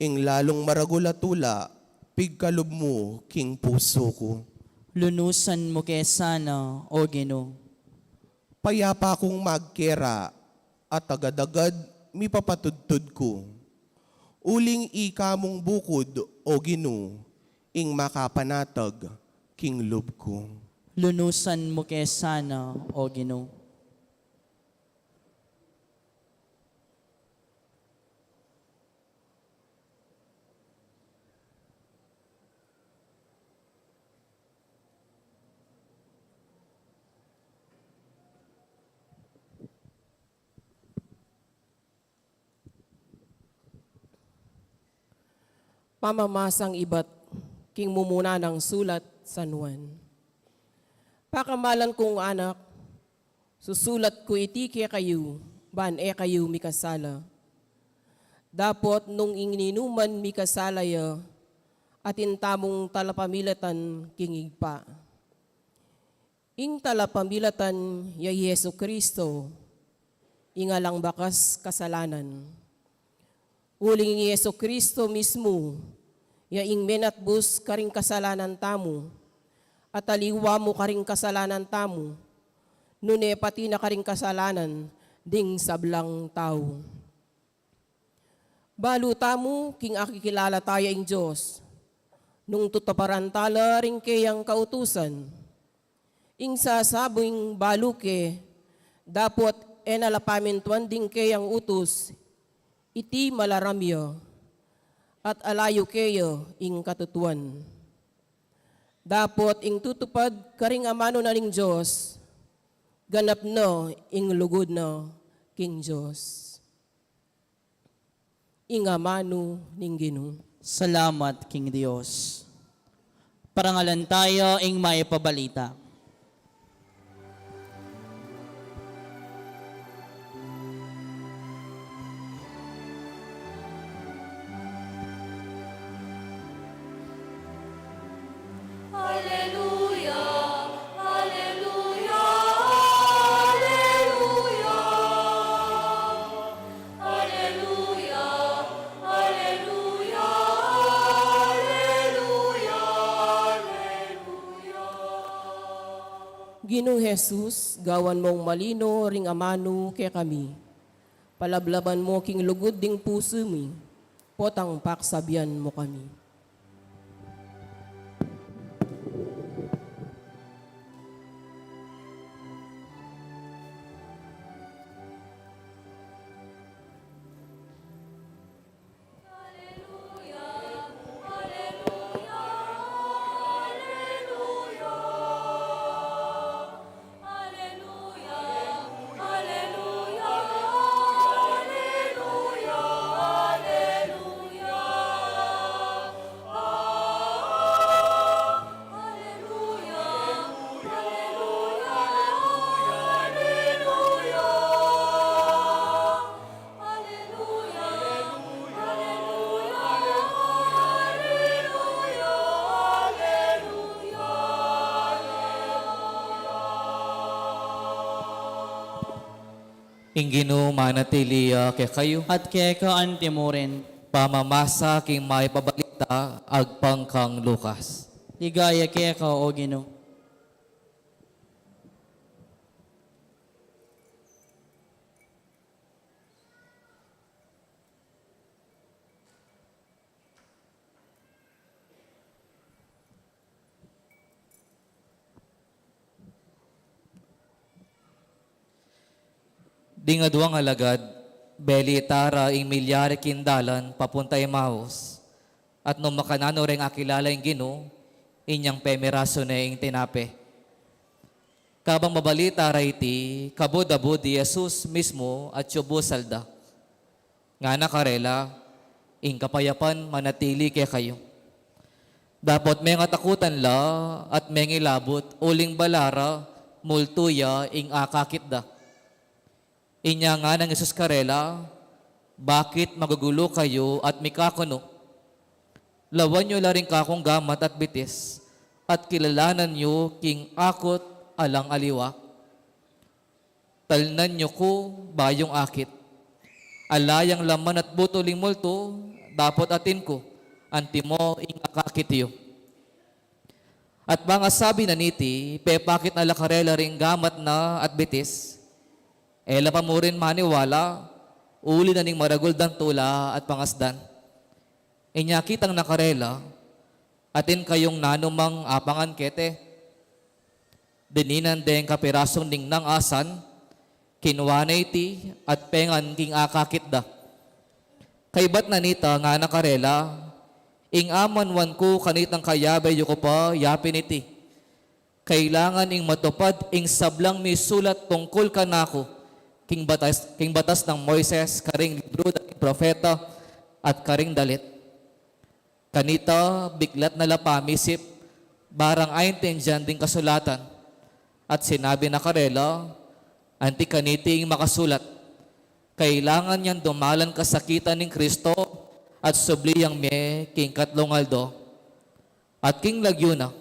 ing lalong maragulatula, pigkalob mo, king puso ko. Lunusan mo kay sana, O Ginoo. Payapa kong magkera, at agad-agad mi papatudtud ko. Uling ika mong bukod, o Ginoo, ing makapanatag, king loob ko. Lunusan mo kay sana, O Ginoo. Pamamasang iba't king mumuna ng sulat San Juan. Pakamalan kong anak, susulat ko iti kaya kayo, ban kayo mikasala. Dapot nung ininuman mikasalaya, at intamong talapamilatan kingig pa. Ing talapamilatan ya Yesu Kristo, ingalang bakas kasalanan. Uling Yesu Kristo mismo, yaing menatbus karing kasalanan tamo, at aliwa mo karing kasalanan tamo, nune pati na karing kasalanan, ding sablang tao. Balu tamo, king akikilala tayo ing Diyos, nung tutaparan tala ring kayang kautusan, ing sasabing baluke, dapot enalapamintuan ding kayang utos, iti malaramya, at alayo kayo ing katutuan. Dapot ing tutupad karing amano na ning Diyos, ganap no ing lugod no king Diyos. Ing amano ning Ginoo. Salamat, King Dios. Parangalan tayo ing maipabalita. Alleluia, alleluia, alleluia. Alleluia, alleluia, alleluia, alleluia. Ginoong Jesus, gawan mong malino ring amano kay kami. Palablaban mo king lugod ding puso mi, potang paksabian mo kami. Ing Ginoo manatiliya kay kayo. At keka antimurin, Pamamasa king may pabalita agpang kang Lucas. ligaya keka o Ginoo. Di nga duwang alagad, beli tara ing milyari kindalan papunta Emmaus. At nung makanano rin akilala ing Ginoo, inyang pemeraso na ing tinape. Kabang mabalita iti, kabod-abod di Jesus mismo at yubusalda. Nga nakarela, ing kapayapan manatili kay kayo. Dapat may ngatakutan la at may ngilabot uling balara multuya ing akakit da. Inya nga ng Jesus karela, bakit magugulo kayo at mikakuno? Lawan nyo la rin kakong gamat at bitis, at kilalanan nyo king akot alang aliwa. Talnan nyo ko bayong akit. Alayang laman at butuling multo, dapat atin ko, antimo ing akakitiyo. At mga sabi na niti, pepakit na lakarela ring gamat na at bitis, ela pa mo rin maniwala, uli na ning maragul dan tula at pangasdan. Inya kitang nakarela, atin kayong nanumang apangan kete. Dininan den kapirasong ning nang asan, kinuwanay ti at pengan king akakit da. Kay ba't nanita nga nakarela, ing amanwan ko kanitang kayabay yu ko pa yapin iti. Kailangan ing matupad ing sablang may sulat tungkol kanako, king batas ng Moises, karing libro ng propeta, at karing dalit. Kanita, biglat na lapamisip, barang ayon dyan ding kasulatan. At sinabi na karela, anti kaniti ing makasulat, kailangan niyang dumalan kasakitan ng Kristo at subliyang me king katlongaldo. At king lagyuna,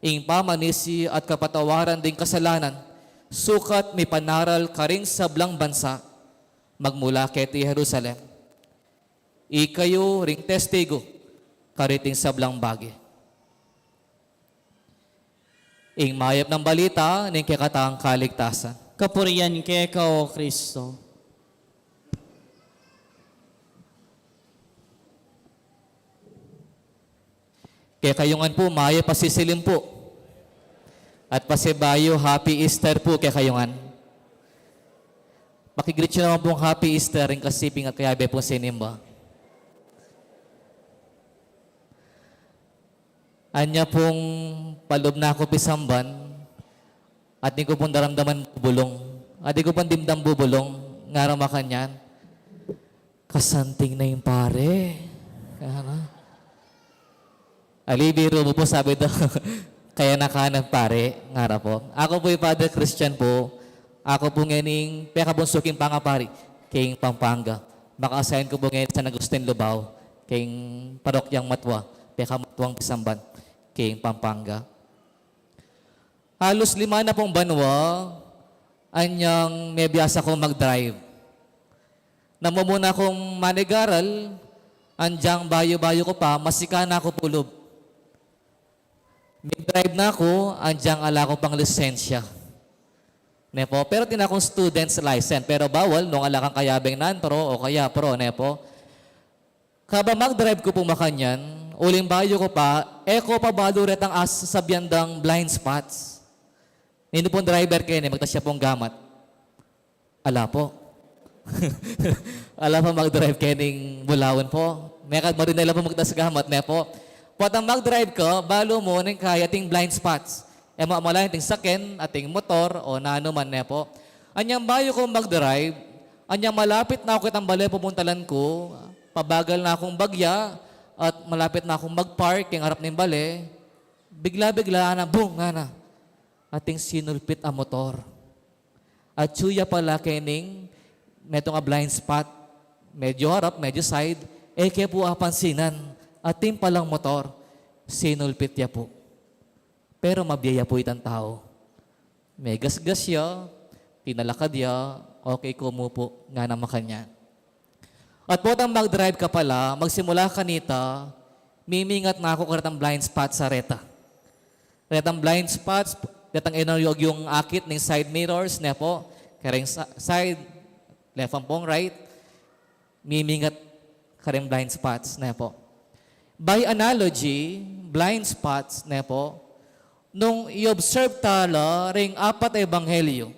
ing pamanisi at kapatawaran ding kasalanan, sukat may panaral karing sablang bansa, magmula keti Jerusalem. Ikayo ring testigo, kariting sablang bagi. Ing mayap ng balita, ning kikatang kaligtasan. Kapurian keka o Kristo. Kaya kayungan po, maya pasisilim po. At pasibayo, Happy Easter po kaya kayungan. Makigreet nyo naman pong Happy Easter rin kasiping at kayabe po sinimba. Anya pong palob na ako pisamban, at di ko pong daramdaman bubulong. At di ko pong dimdam bubulong, ngarama kanyan. Kasanting na yung pare. Ano? Alibiro mo po, sabi daw, kaya nakanan pare, ngara po. Ako po yung Father Christian po. Ako po ngayon pekabunsuking pangapari, kayong Pampanga. Maka-assign ko po ngayon sa Agustin Lubao, kayong Parokyang Matwa, pekamatwang pisamban, kayong Pampanga. Halos 5 na pong banwa, anyang may biyasa kong mag-drive. Namumuna akong manigaral, andyang bayo-bayo ko pa, masika na ako pulob. May drive na ako, andyang ala ko pang lisensya. Nepo, pero tinakong student's license, pero bawal nung ala kang kayabeng non-pro o kaya pro, nepo. Kaba mag-drive ko po makanyan, uling bayo ko pa, eko pa baluret ang as sa biyandang blind spots. Nino pong driver kayo, magtasya pong gamat. Ala po. Ala pa mag-drive kening Bulawan po. Mekad mo rin nila po magtasgamat, ne po. Potang mag-drive ko, balo mo ng kaya ting blind spots. E maamalayan ting sakin, ating motor, o nano man, ne po. Anyang bayo ko mag-drive, anyang malapit na ako kitang balay pupuntalan ko, pabagal na akong bagya, at malapit na akong mag-park, yung harap ng balay, bigla-bigla na, boom, nga na. Ating sinulpit ang motor. At suya pala kening, meto nga blind spot, medyo harap, medyo side, kaya po apansinan, ating palang motor, sinulpit ya po. Pero mabiyaya po itang tao. May gasgas ya, pinalakad ya, okay ko mo po, nga naman kanya. At po tang mag-drive ka pala, magsimula kanita, mimingat na ako karatang blind spot sa reta. Retang blind spots, retang inayog yung akit ng side mirrors, ne po, kareng side, left ang pong right, mimingat kareng blind spots, ne po. By analogy, blind spots, ne po, nung i-observe tala ring 4 ebanghelyo,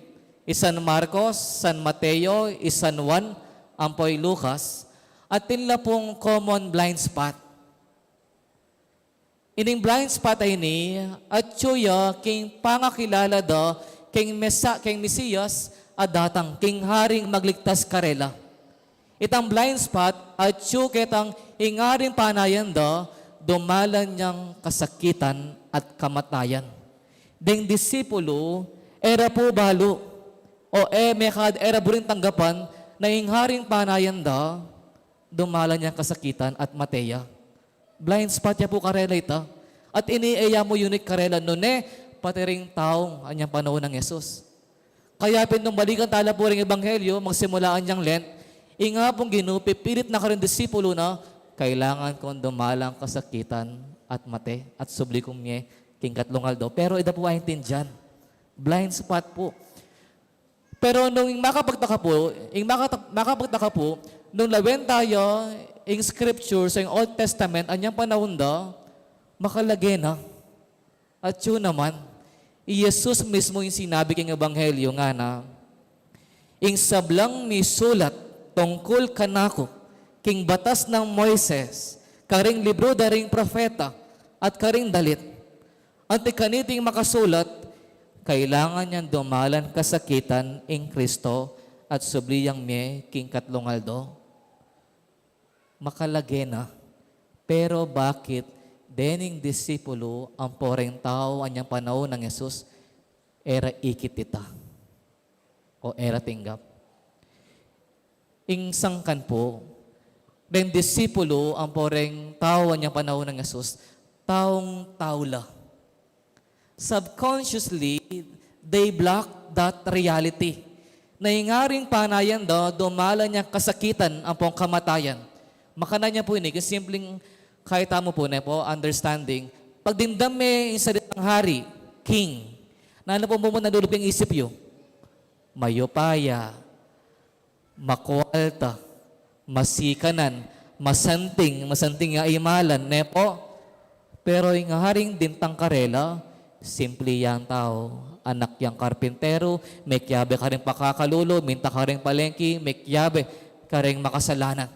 isan Marcos, San Mateo, isan Juan, ampoy Lucas, at tinla pong common blind spot. Ining blind spot ay ni, at tsuya, king pangakilala da, king Mesiyas, at datang, king haring magligtas karela. Itang blind spot, at tsuketang ingaring panayan da, dumalan niyang kasakitan at kamatayan. Deng disipulo, era po balo, o mekad era buring tanggapan, na ingharing panayan da, dumalan niyang kasakitan at mateya. Blind spot niya po karela ita. At iniaya mo unique karela nun pati ring taong anyang panahon ng Yesus. Kaya pinong balikan tala po ring ebanghelyo, magsimulaan niyang Lent, inga pong ginupi, pilit na ka rin disipulo na, kailangan kong dumalang kasakitan at mate at subli kong niye, king Katlungaldo. Pero ida po ay dyan. Blind spot po. Pero nung makapagtaka po, nung lawen tayo, in scripture, sa Old Testament, anyang panahon da, makalagay na. At yun naman, Jesus mismo yung sinabi king ebanghelyo nga na, ing sablang misulat tungkol kanako, king batas ng Moises, karing libro daring propeta, at karing dalit. At ikaniting makasulat, kailangan niyang dumalan kasakitan ing Kristo at subliyang me king Katlungaldo. Makalagay na. Pero bakit dening disipulo ang poreng tao anyang panahon ng Yesus era ikit ita o era tinggap? Ing sangkan po, den disipulo ang poreng tao anyang panahon ng Yesus, taong taula. Subconsciously, they block that reality. Naingaring panayan daw, dumala niya kasakitan ang pong kamatayan. Makana niya po ini, kasi simpleng kahit mo po na po, understanding, pag dindame yung salitang hari, king, na ano po mo nadulog yung isip yun? Mayopaya, makwalta, masikanan, masanting nga imalan, ne po. Pero yung haring dintang karela, simple yang tao, anak yang karpintero, may kiyabe ka rin pakakalulo, minta ka rin palengki, may kiyabe ka rin makasalanan.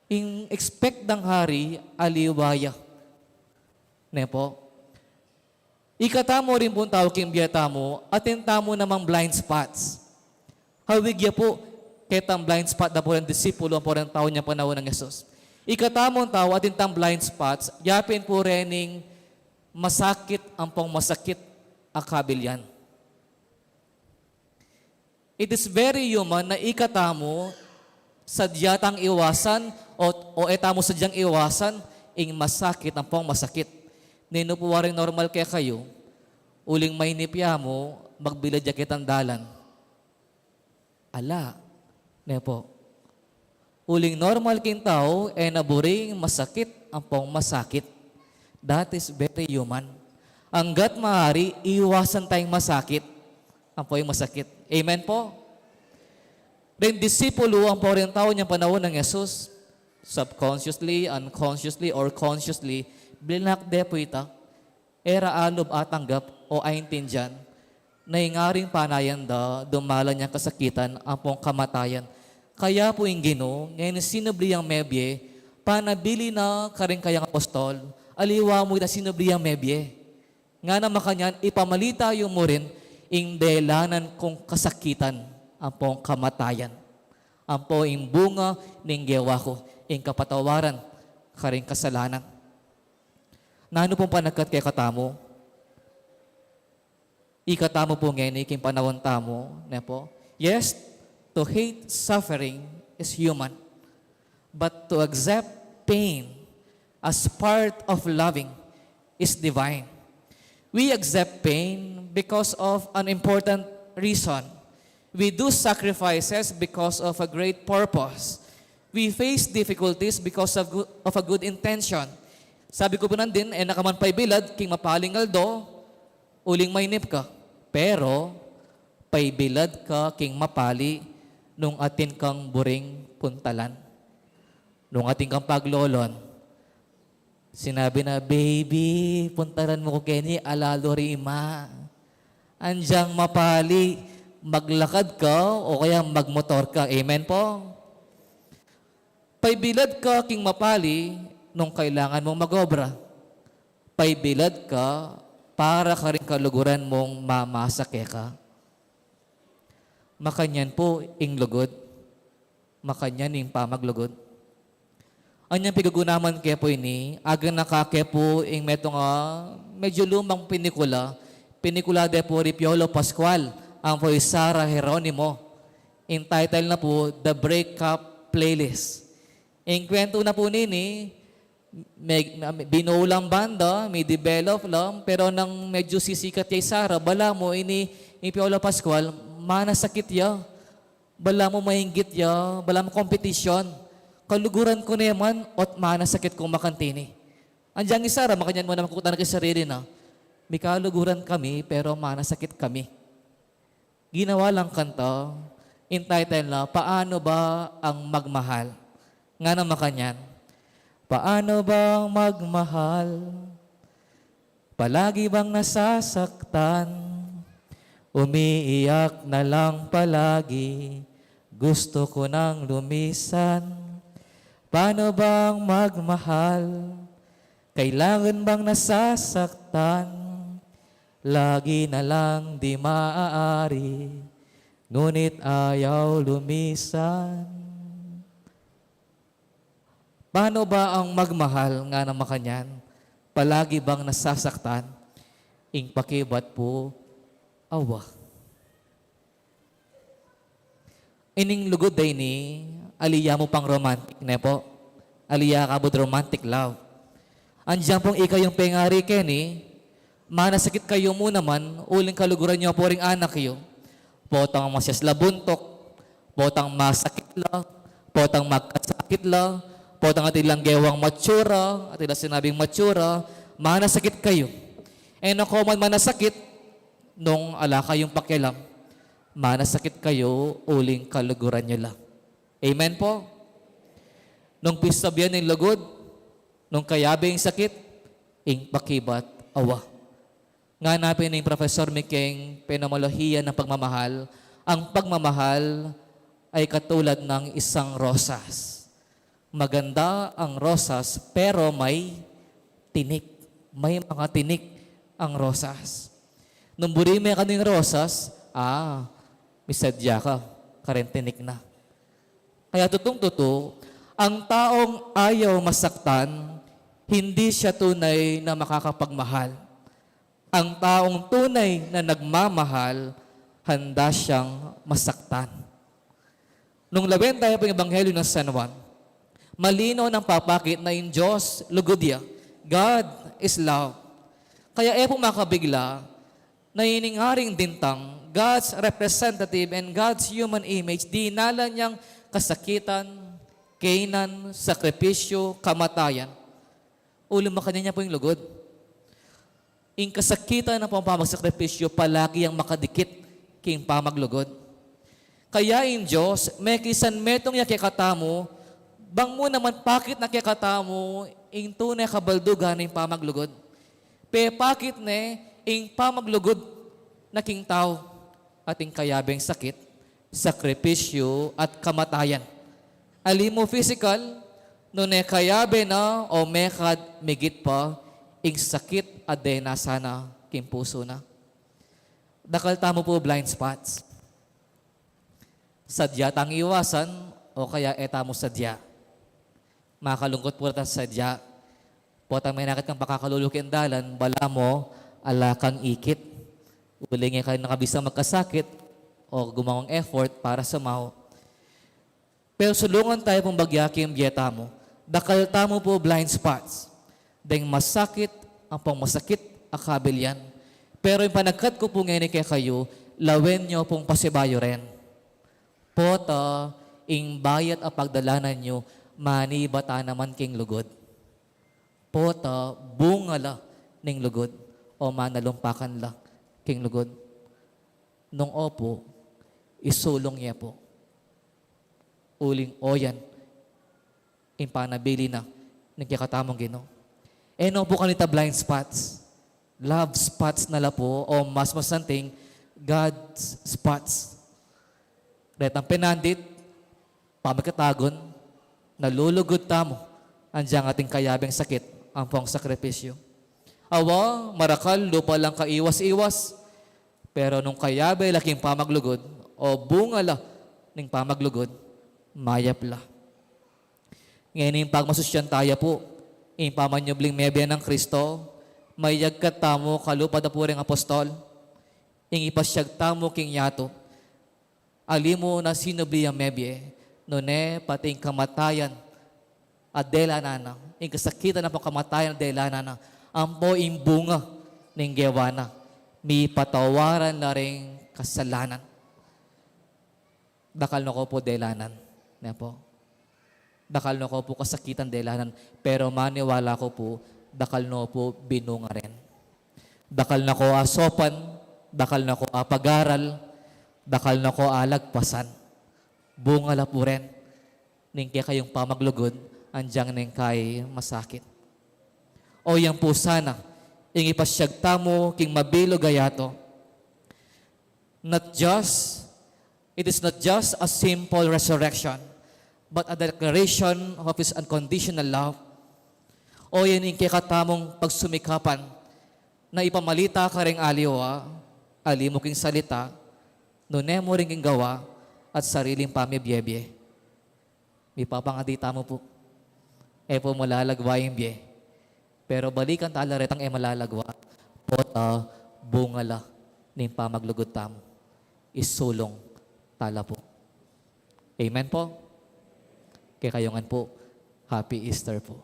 In expect ng hari, aliwaya. Ne po? Ikatamo rin po tawag king biyatamo, atentamo namang blind spots. Hawigya po, ketang blind spot na po ng disipulo ang po ng tao niya panahon ng Yesus. Ikatamong tao, atentang blind spots, yapin po rening masakit ang pong masakit akabilyan. It is very human na ikatamo sadyatang iwasan o etamo sadyang iwasan ing masakit ang pong masakit. Nino po waring normal kaya kayo, uling may nipya mo, magbilad yakit ang dalan. Ala, ne po. Uling normal king tao, naburing masakit ang pong masakit. That is very human. Hanggat maaari, iwasan tayong masakit ang po yung masakit. Amen po? Then disipulo ang po rin tao niyang panahon ng Jesus, subconsciously, unconsciously, or consciously, binakde po ita, era alob atanggap o aintindihan, na ingaring panayan da, dumala niyang kasakitan ang pong kamatayan. Kaya po yung Ginoo, ngayon sinubli ang mebye, panabili na karing kayang apostol, aliwa mo na sinubli ang mebye. Nga na makanyan, ipamalita yung mo rin, ing delanan kong kasakitan, ang pong kamatayan. Ang po yung bunga ng gewa ko, ing kapatawaran, karing kasalanan. Nano pong panagkat kay katamo? Ikatamo po ngayon, iking panahon tamo, ne po? Yes, to hate suffering is human, but to accept pain as part of loving is divine. We accept pain because of an important reason. We do sacrifices because of a great purpose. We face difficulties because of a good intention. Sabi ko po nandin, nakaman pa'y bilad, king mapaling aldo, uling mainip ka. Pero, pa'y bilad ka, king mapali, nung atin kang buring puntalan. Nung atin kang paglolon, sinabi na, baby, puntalan mo ko Kenny, alalo rima. Andyang mapali, maglakad ka o kaya magmotor ka. Amen po? Paibilad ka king mapali nung kailangan mong magobra. Paibilad ka para ka rin kaluguran mong mamasake ka. Makanyan po ing lugod. Makanyan ing pamaglugod. Anyang pigugunaman kaya po ini, agang nakake po ing metong medyo lumang pinikula. Pinikula de po Ripiolo Pascual, ang po Sara Geronimo. In title na po, The Breakup Playlist. Ang kwento na po nini, may binulang banda, may develop lang, pero nang medyo sisikat kay Sara, bala mo ini Piolo Pascual, manasakit ya. Bala mo mahinggit ya, bala mo competition. Kaluguran ko na yaman, ot manasakit kong makantini. Andiyan ni Sara, makanyan mo naman kukutan na kay sarili na, may kaluguran kami, pero manasakit kami. Ginawa lang kanta, entitled na, Paano ba ang magmahal? Nga na makanyan, paano bang magmahal? Palagi bang nasasaktan? Umiiyak na lang palagi, gusto ko nang lumisan. Paano bang magmahal? Kailangan bang nasasaktan? Lagi na lang di maaari, ngunit ayaw lumisan. Paano ba ang magmahal nga na makanyan? Palagi bang nasasaktan? Ing pakibat po, awa. Ining lugod day ni, aliya mo pang romantic, ne po? Aliya ka bod romantic love. Andiyan pong ikaw yung pengari, Kenny, manasakit kayo mo naman, uling kaluguran niyo po ring anak kayo. Potang masyas labuntok, potang masakit la, potang magkasakit la, potang at ilang gewang matsura, at ilang sinabing matsura, manasakit kayo. And ako man manasakit, nung ala kayong pakialam, manasakit kayo, uling kaluguran niyo lang. Amen po? Nung pisabihan ng lugod, nung kayabing sakit, ing pakibat, awa. Nga napin ng Professor Mikeng pinamalahiyan ng pagmamahal, ang pagmamahal ay katulad ng isang rosas. Maganda ang rosas, pero may tinik. May mga tinik ang rosas. Nung buri may kaning rosas, may sadya ka, karen tinik na. Kaya tutong-tuto, ang taong ayaw masaktan, hindi siya tunay na makakapagmahal. Ang taong tunay na nagmamahal, handa siyang masaktan. Nung laben tayo pang Ebanghelyo ng San Juan, malino ng papakit na in Diyos, lugudya, God is love. Kaya pong makabigla, nainingaring dintang, God's representative and God's human image, dinala niyang kasakitan, kainan, sakripisyo, kamatayan. Ulo makanya niya po yung lugod. In kasakitan ng pamagsakripisyo, palagi ang makadikit king pamaglugod. Kaya in Diyos, may kisan metong yakikatamo, bang mo naman pakit nakikatamo, in tunay kabaldugan ng pamaglugod. Pe pakit ne, in pamaglugod na king tao, ating kayabeng sakit, sakripisyo at kamatayan. Alimo physical, no ne kayabe na o mekad migit pa, ing sakit adena sana king puso na. Dakal tamo po blind spots. Sadya tang iwasan o kaya etamo sadya. Makalungkot po ta sadya. Potang may nakit kang pakakalulukin dalan, bala mo, ala kang ikit. Uling kayo nakabisang magkasakit o gumawang effort para sa mau. Pero sulungan tayo pong bagyaking biyeta mo. Dakal tamo po blind spots. Dahil masakit, ang pong masakit, akabil yan. Pero yung panagkat ko po ngayon kay kayo, lawen nyo pong pasibayo rin. Pota, ing bayat ang pagdalanan nyo, manibata naman king lugod. Pota, bungala ning lugod, o manalumpakan la king lugod. Nung opo, isulong niya po. Uling oyan, ing panabili na, nagkakatamong gino. No po kanita blind spots. Love spots na la po, o mas masanting, God's spots. Retang penandit, pamagkatagon, nalulugod tamo, andyang ating kayabeng sakit, ang pong sakripisyo. Awa, marakal, lupa lang kaiwas-iwas, pero nung kayabe laking pamaglugod, o bungala ng pamaglugod, mayapla. Ngayon yung pagmasusyan tayo po, yung pamanyubling mebya ng Kristo, may yagkat tamo kalupad na puring apostol, yung ipasyag tamo king yato, alimo na sinubli ang mebye, nune pati yung kamatayan at delanana, yung kasakitan na pong kamatayan at delanana, ang po yung bunga ng gewana, may patawaran na rin kasalanan. Dakal na ko po delanan. Na po. Dakal na ko po kasakitan delanan. Pero maniwala ko po, dakal na po binunga rin. Dakal na ko asopan, dakal na ko apagaral, dakal na ko alagpasan. Bunga la po rin. Ning kaya kayong pamaglugod, andyang ning kay masakit. O yang po sana, ing ipasyag tamo, king mabilo gayato. It is not just a simple resurrection, but a declaration of His unconditional love. O yan yung kikatamong pagsumikapan na ipamalita ka rin aliwa, alimo king salita, nune mo rin king gawa, at sariling pamibiyebye. May papangadita mo po. Po malalagwa yung biye. Pero balikan talaretang malalagwa. Pota, bungala, ning pamaglugod tamo. Isulong tala po. Amen po. Kaya kayongan po, Happy Easter po.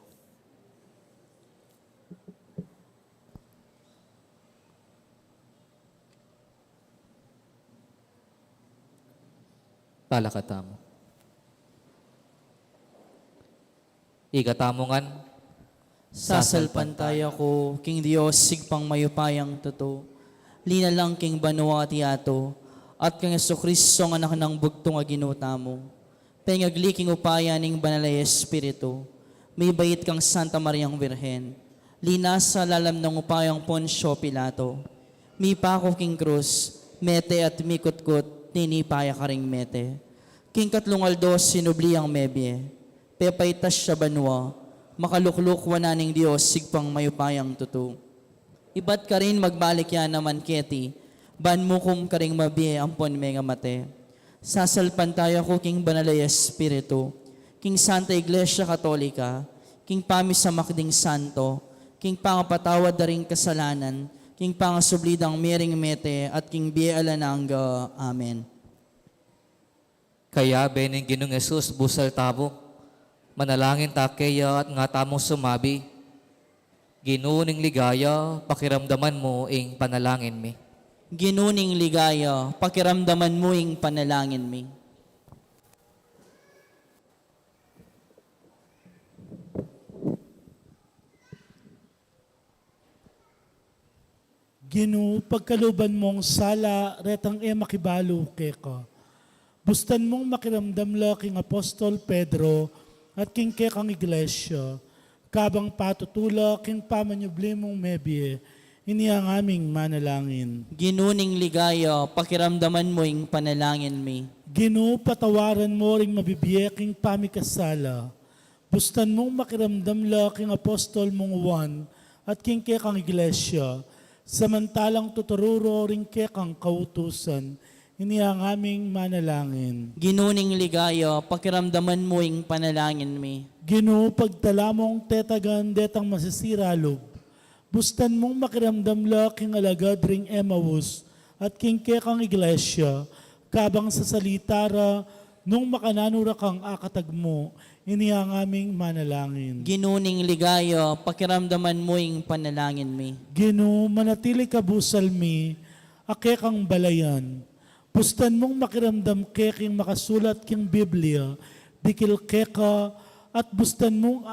Talakatamo. Ikatamongan, Sasalpantay ako, King Dios, sigpang mayupayang totoo. Lina lang king banwa at yato, at kang Jesucristo nga anak ng bugtong aginuta mo. Pengagliking upaya ning banalay Espiritu, may bayit kang Santa Mariang Virhen. Lina sa lalam ng upayang Poncio Pilato. Mi pako king krus, mete at mikutkut, ninipaya ka ring mete. King Katlong Aldos, sinubli ang mebye. pepaitas siya banwa, makalukluk wananing Diyos, sigpang mayupayang tutu. Ibat ka rin magbalik yan naman keti, ban mo kum karing mabiye ampon may nga mate. Sasalpan tayo ko king banalay espiritu, king Santa Iglesia Katolika, king pamis sa makding santo, king pangapatawad da ring kasalanan, king pangasublidang miring mete, at king biye alananga. Amen. Kaya bening Ginoong Yesus busal tabo, manalangin ta kaya at nga tamong sumabi, ginuning ligaya, pakiramdaman mo ing panalangin mi. Ginuning ligaya, pakiramdaman mo ing panalangin mi. Ginu, pagkaluban mong sala, retang makibalo ka. Bustan mong makiramdam la king Apostol Pedro at king kekang iglesia, kabang patutula king pamanyubli mong mebye, ini ang aming manalangin. Ginuning ligaya, pakiramdaman mo ing panalangin mi. Ginu, patawaran mo ring mabibiye king pamikasala. Bustan mong makiramdam la king Apostol mong Juan at king kekang iglesia, samantalang tutururo ring kekang kautusan, ini ang aming manalangin. Ginuning ligaya, pakiramdaman mo ing panalangin mi. Ginu, pagtala mong tetagan detang masisiralob, bustan mong makiramdam la king alagad ring Emmaus at king kekang iglesia, kabang sa salitara, nung makananura kang akatag mo, ini ang aming manalangin. Ginuning ligaya, pakiramdaman mo ing panalangin mi. Ginu, manatili ka busal mi, akekang balayan. Bustan mong makiramdam keking makasulat king Biblia, dikil keka, at bustan mong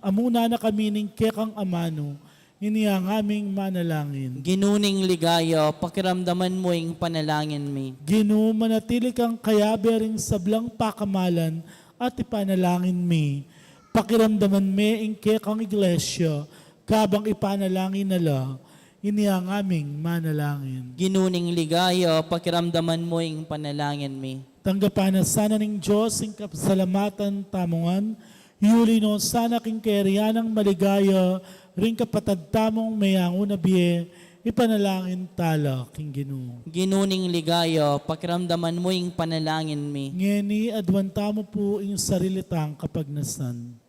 amuna na kami ning kekang amano, ini ang aming manalangin. Ginuning ligaya, pakiramdaman mo ing panalangin mi. Ginu, manatili kang kayabering sablang pakamalan at ipanalangin mi. Pakiramdaman me ing kekang iglesia, kabang ipanalangin nala, ini ang aming manalangin. Ginuning ligaya, pakiramdaman mo ing panalangin mi. Tanggapan na sana ng Diyos ing kapasalamatan tamungan, yuli no sana king kerianang maligaya, ring kapatad tamong mayango na biye, ipanalangin tala king Ginoo. Ginuning ligaya, pakiramdaman mo ing panalangin mi. Ngeni adwanta mo po ing sarilitang kapagnasan.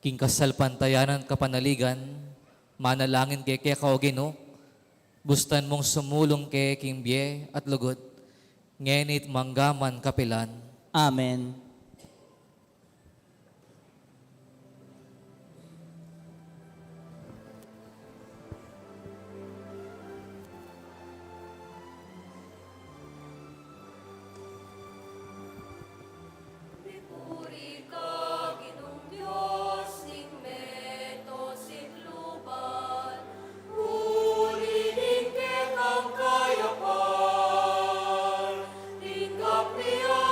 King kasalpantayanan kapanaligan, manalangin kay kekao Ginoo, bustan mong sumulong kay king biye at lugod, ngenit manggaman kapilan. Amen. Puri ka, Ginoong Diyos, sing meto, sing luban. Ulitin kang kayapan, tingkap niya,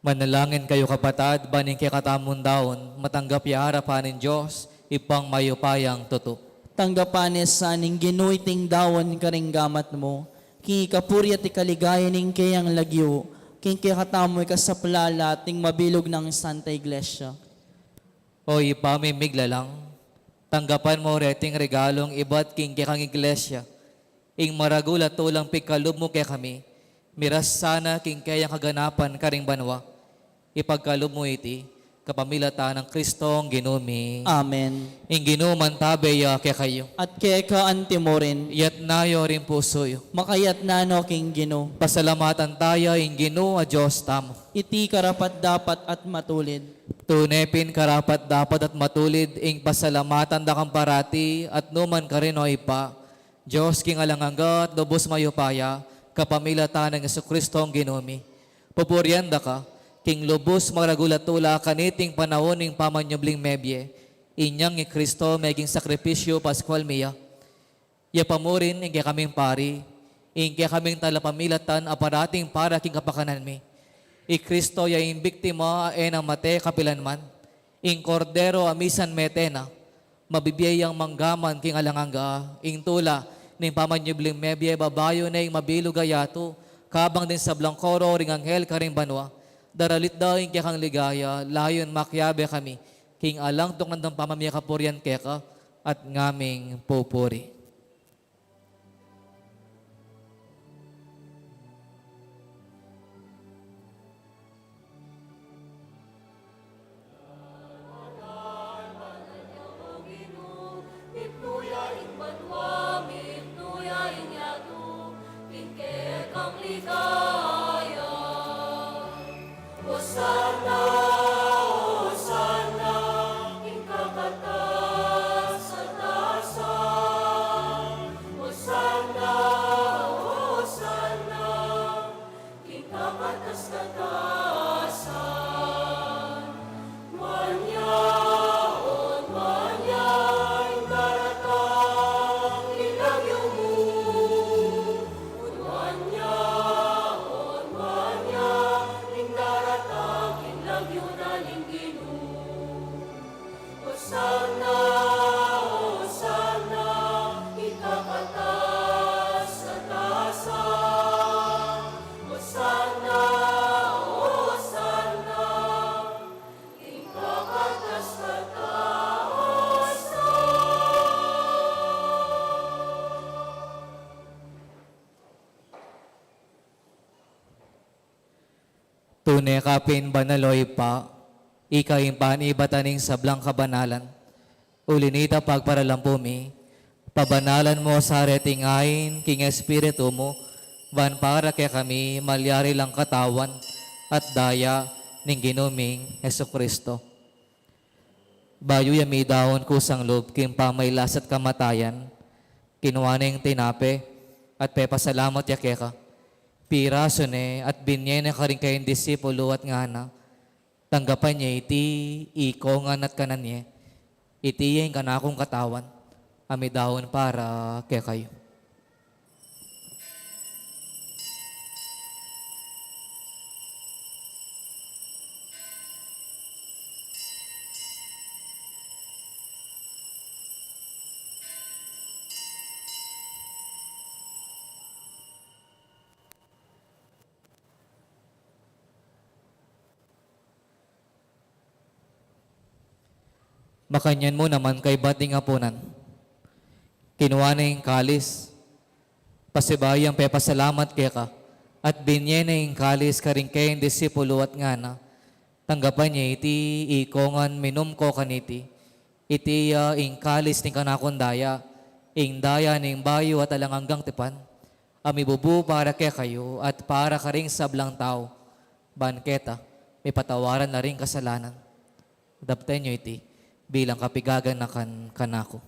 Manalangin kayo kapatad, baning kay katamon daon, matanggap ya harapan ng Diyos, ipang mayupayang tuto. Tanggapanes sa aning ginuiting dawon karing gamat mo, king kapuri at ikaligayan ning kayang lagyo, king katamoy ka sa plala at ning mabilog ng Santa Iglesia. O ipamimigla lang, tanggapan mo reting regalong iba't king kang iglesia, ing maragula tulang pikalub mo kay kami, miras sana king kayang kaganapan karing banwa, ipagkalub mo iti, kapamilata ng Kristong ginumi. Amen. Ing ginuman tabeya kay kayo, At kaya ka antimo rin, iyat nayo rin pusoyo. makayat na no king Gino. Pasalamatan tayo ing Ginoo a Diyos tamo. Iti karapat dapat at matulid. Tunepin karapat dapat at matulid ing pasalamatan da kang parati at numan ka rin o ipa. Diyos king alangangga at lubos mayupaya, kapamilata ng Jesucristo ang ginumi. Pupurianda ka, king lubos maragulatula kaniting panahon ing pamanyubling mebye, inyang ni Kristo meging sakripisyo Pascual Mia. Ya pamurin ing kaming pari, ing kaming talapamilatan aparating para king kapakanan mi. I Kristo ya ing biktima en ang mate kapilanman, ing kordero amisan metena, mabibiyayang manggaman king alanganga, ing tula ning pamanyubling mebye babayo na ing mabilog gayato, kabang din sa blangkoro ring anghel karing banwa, daralit daw ing kang ligaya, layon makyabe kami, king alang tok nandang pamamaya kapuryan keka, at ngaming pupuri. Mipnuya ing banwa, mipnuya ing yado, tingke kang ligaya. Hosanna, Hosanna, ing kakatas sa tasan. Hosanna, Hosanna, ing kakatas sa tasan. Manyaon, manyain daratang ilagyo mo. Manyaon, manyain daratang ilagyo na linggino. Hosanna, Hosanna, ikakatas sa tasan. Hosanna, Hosanna, ikakatas sa tasan. Tunay kapin banaloy pa, ikaw yung panibataning sablang kabanalan. Ulinita pagparalampumi, pabanalan mo sa retingain, king espiritu mo, van para kay kami malyari lang katawan at daya ning ginuming Jesucristo. Bayo yami dahon kusang loob, king pamaylas at kamatayan, kinuha ning tinape, at pepasalamat yakeka. Piraso ne at binyene ka rin kayong disipulo at ngana. Tanggapan niya iti ikongan at kananye. Iti yung kanakong katawan. Ami dahon para kay kayo. Makanyan mo naman kay bating apunan. Kinuha na yung kalis. Pasibayang pepasalamat kaya ka. At binye na yung kalis karing kayong disipulo at ngana. Tanggapan niya iti ikongan minum ko kaniti. Iti ing kalis ni kanakondaya. Ing daya ning bayo at alanganggang tipan. Amibubu para kaya kayo at para karing sablang tao. Banketa, may patawaran na rin kasalanan. Dapten niyo iti bilang kapigagan na kanako.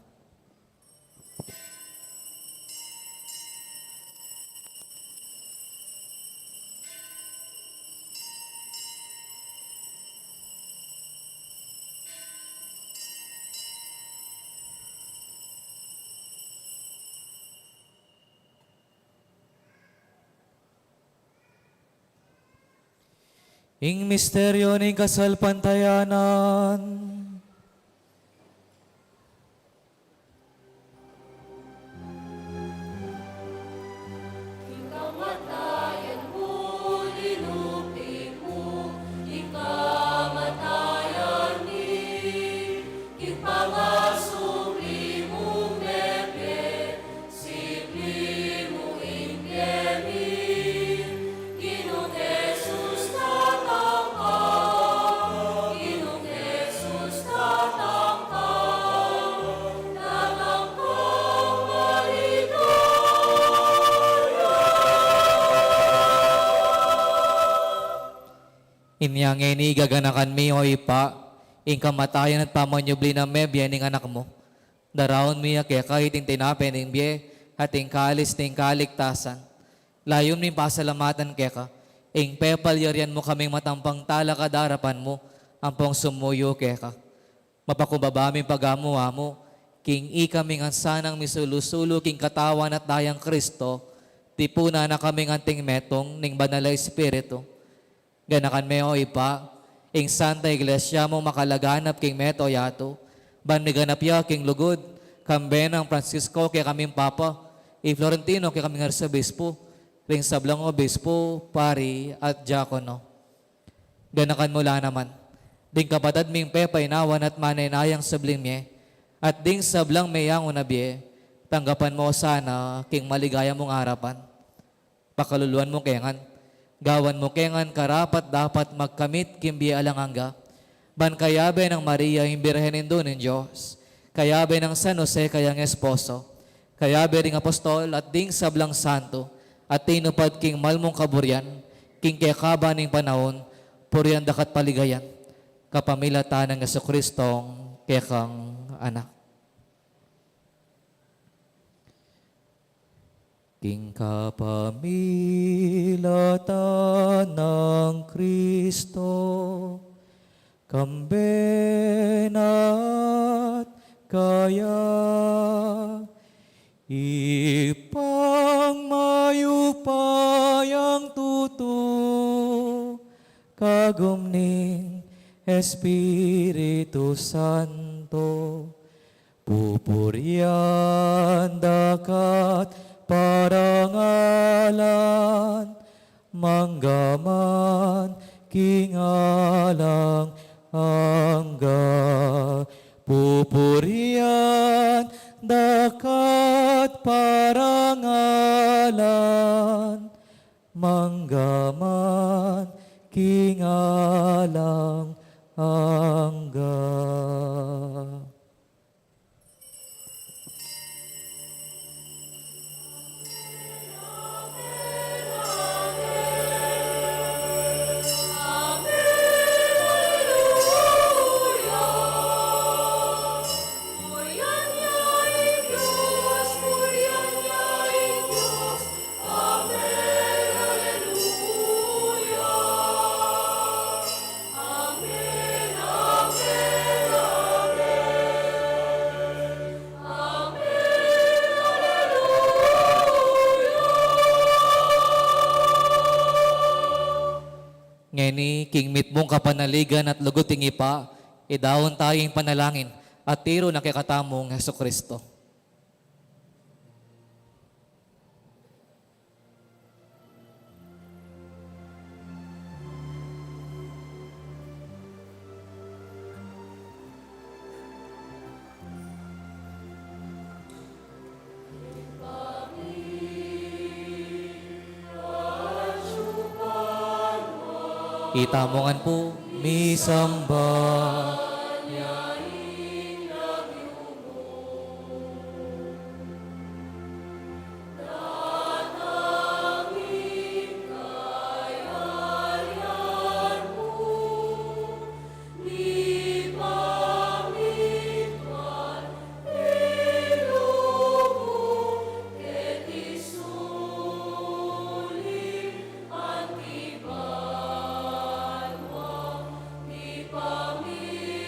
Ing misteryo ng kasalpantayanan. Kamatayan mo, linupig mo, ikamatayan ni, ipangasupli mo mebe, sipli mo impiemi, Ginong Jesus tatang ka, Ginong Jesus tatang ka, tatang kang maligaya. Inyang ini gaganakan mi o ipa, ing kamatayan at pamanyubli na mebya ning anak mo. Daraon mi kaya kahit ing tinapen ing biye, at ing kalis ning kaligtasan. Layon mi pasalamatan kaya ka, ing pepalyarian mo kaming matampang tala kadarapan mo, ampong sumuyo kaya ka. Mapakubaba mi pagamuha mo, king ikaming ansanang misulusulo king katawan at dayang Kristo, tipuna na kaming anting metong ning banalay espiritu. Ganakan me o ipa, ing Santa Iglesia mo makalaganap king meto yato, baniganap ya king lugod, kambe ng Francisco kaya kaming Papa, Florentino kaya kaming Arzobispo, ring sablang obispo, pari at diakono. Ganakan mo la naman, ding kapatad ming pepay nawan at manay-nayang sabling mye, at ding sablang mayang unabye, tanggapan mo sana king maligaya mong harapan. Pakaluluan mo kengan, gawan mo kengan karapat dapat magkamit kimbi alanganga. Ban kayabe ng Maria imbirhen indo ng Diyos. Kayabe ng San Jose kayang esposo. Kayabe ring apostol at ding sablang santo. At tinupad king malmong kaburyan. King kekaba ning panahon. Puriyan dakat paligayan. Kapamilatan ng Jesucristong kekang anak. King kapamilatan ng Kristo, kambenat kaya, ipangmayupayang tuto, kagumning Espiritu Santo, pupurian dakat parangalan, manggaman, kingalang angga, pupurian, dakat parangalan, manggaman, kingalang angga. Ngeni, king mit mong kapanaligan at lugod ting ipa, idawon tayong panalangin at tiro na kikatamong Jesucristo. Itamongan po, misamba. Pamilya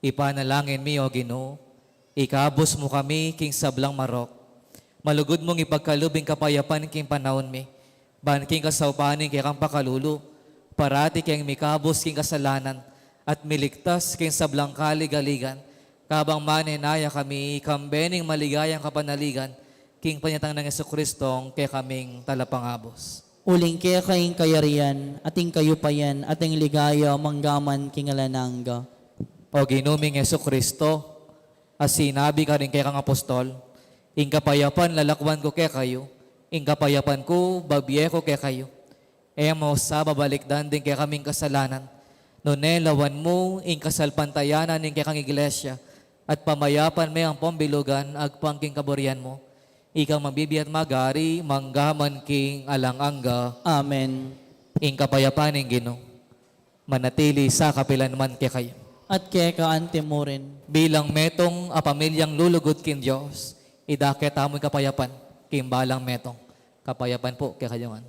Ipanalangin mi, O Ginoo, ikabos mo kami king sablang marok. Malugod mong ipagkalubing kapayapan king panahon mi. Ban king kasaupanin kay kang pakalulu. Parati king mikabos king kasalanan at miligtas king sablang kaligaligan. Kabang maninaya kami, kambening maligayang kapanaligan, king panyatang ng Jesucristong kay kaming talapangabos. Uling kaya kayong kayarian, ating kayupayan, ating ligaya, manggaman kingalanangga. O ginuming Jesucristo, as sinabi ka rin kay kang apostol, ing kapayapan lalakwan ko kay kayo, ing kapayapan ko babiye ko kay kayo. E mo sa babalikdan din kay kaming kasalanan, nunelawan mo ing kasalpantayanan ing kay kang iglesia, at pamayapan may ang pambilugan agpangking kaburian mo. Ikaw mabibiyat magari, manggaman king alanganga, Amen. ing kapayapan ing Ginoo. Manatili sa kapilanman kay kayo. At kaya ka ante mo rin. Bilang metong a pamilyang lulugod kin Diyos, idakit amoy kapayapan, kimbalang metong. Kapayapan po kay kayongan.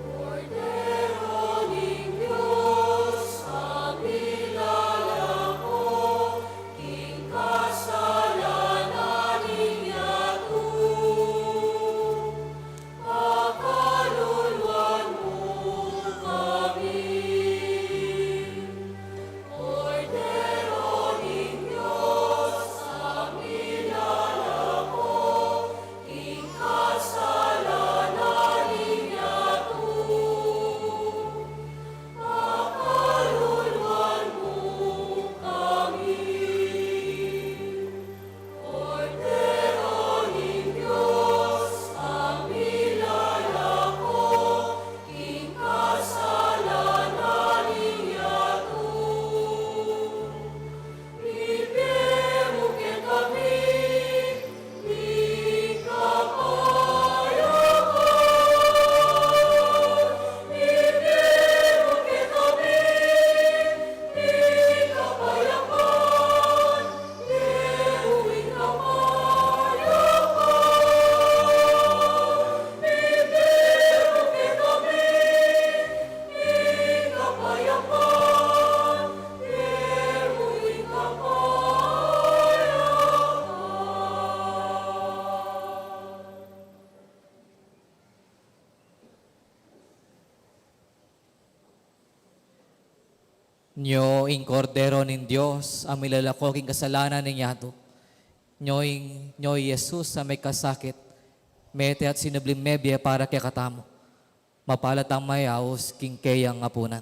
Cordero ning Diyos, ang nilalako, king kasalanan niyato. Pakaluluan mo kami. Cordero ning Diyos, ang nilalako, king kasalanan niyato. Pakaluluan mo kami. Cordero ning Diyos, ang nilalako, king kasalanan niyato. Bibigyan mo kay kami, di kapayapan. Bibigyan mo kay kami, di kapayapan. Dewing kapayapan. Bibigyan mo kay kami, di kapayapan. Dewing kapayapan. Nyo ing kordero ning Diyos, ang milalako king kasalanan ninyato. Nyo Jesus sa may kasakit, mete at sinublim mebye para kay katamo. Mapalat ang mayaos king kayang apunan.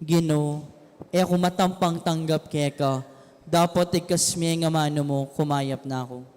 Ginoo, e ako matampang tanggap kaya ka, dapat ikasmi nga mano mo, kumayap na ako.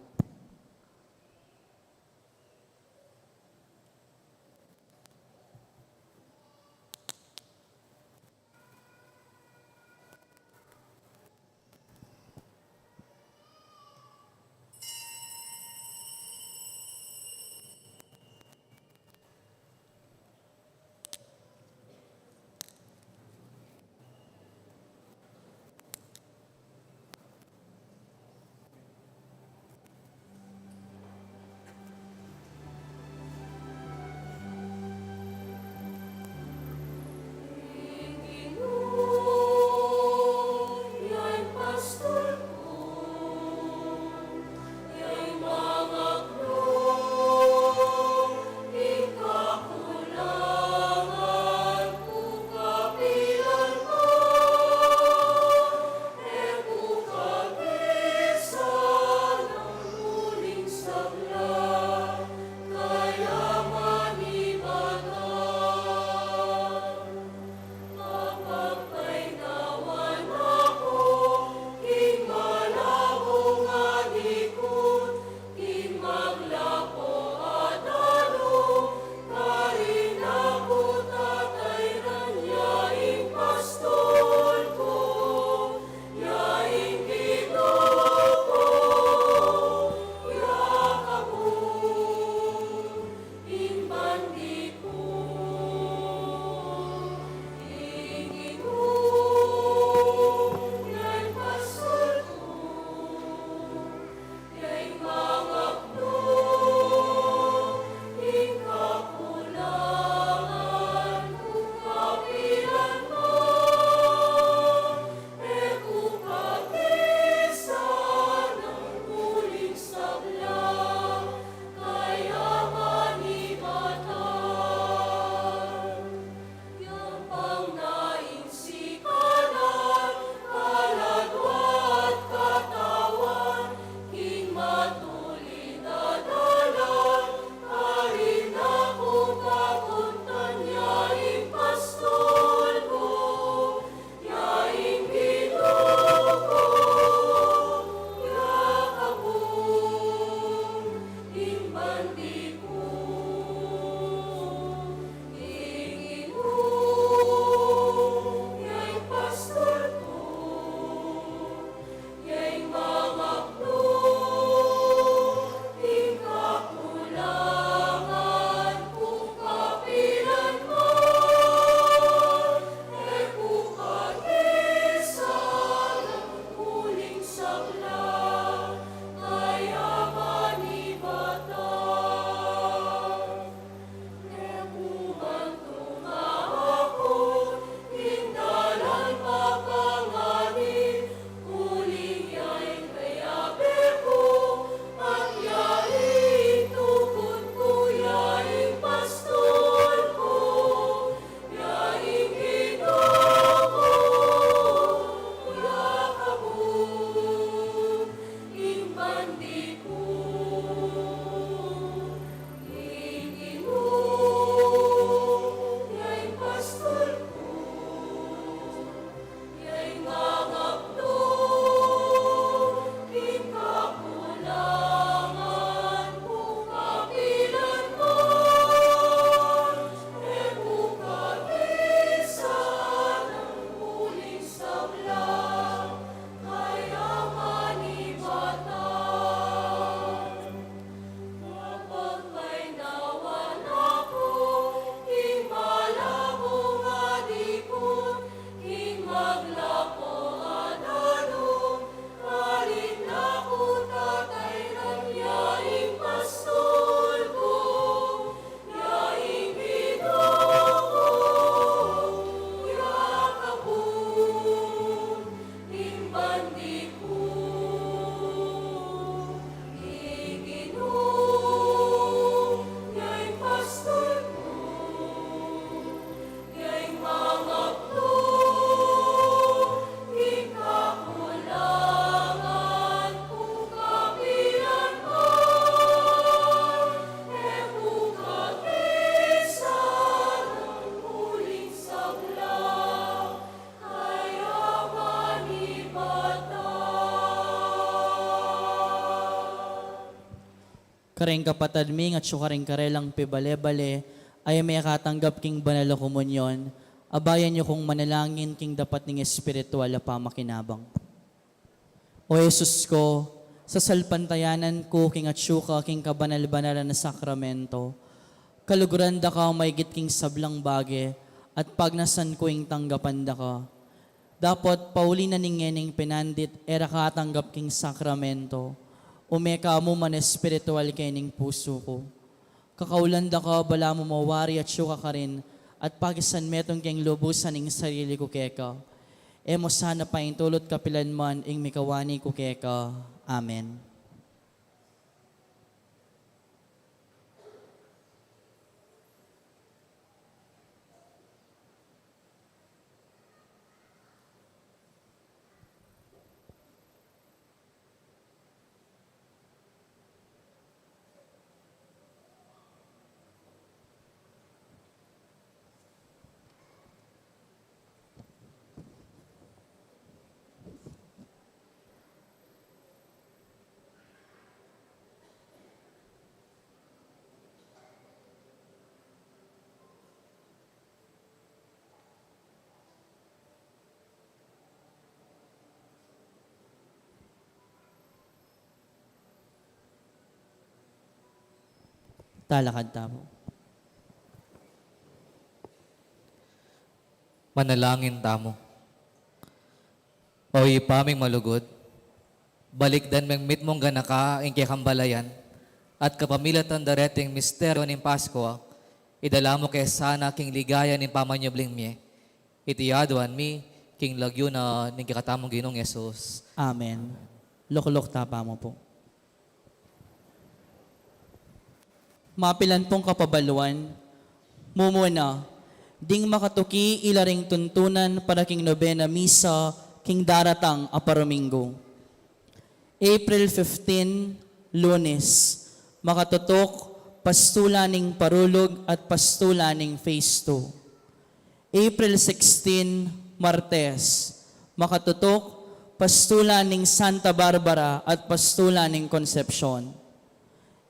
Karing kapatad mi at karing karelang pibale-bale ay may katanggap king banal na komunyon. Abayan niyo kung manalangin king dapat ning espiritual na pamakinabang. O Jesus ko, sa salpantayanan ko king atsyuka king kabanal-banal na sakramento, kaluguran da ka may king sablang bage at pagnasan ko ing tanggapan da ka. Dapat pauli na ningening pinandit era katanggap king sakramento, umeka mo man espiritual kay ning puso ko. Kakaulan da ka bala mo mawari at syuka ka rin at pagisan metong king lubusan ing sarili ko keka. Emo sana pa ing tulot kapilan man ing mikawani ko keka. Amen. Talakad tamo. Manalangin tamo. O ipaming malugod, balikdan mengmit mong ganaka ing kambalayan, at kapamilatan dareting misteryo ng Pasko, idala mo kay sana king ligaya ng pamanyabling mi, itiyaduan mi king lagyo na ning kikatamong Ginong Yesus. Amen. Luklok tapa mo po. Mapilan pong kapabaluan, mumuna, ding makatuki ilaring tuntunan para king nobena misa king daratang aparomingo. April 15, Lunes, makatutok pastulaning parulog at pastulaning phase 2. April 16, Martes, makatutok pastulaning Santa Barbara at pastulaning Concepcion.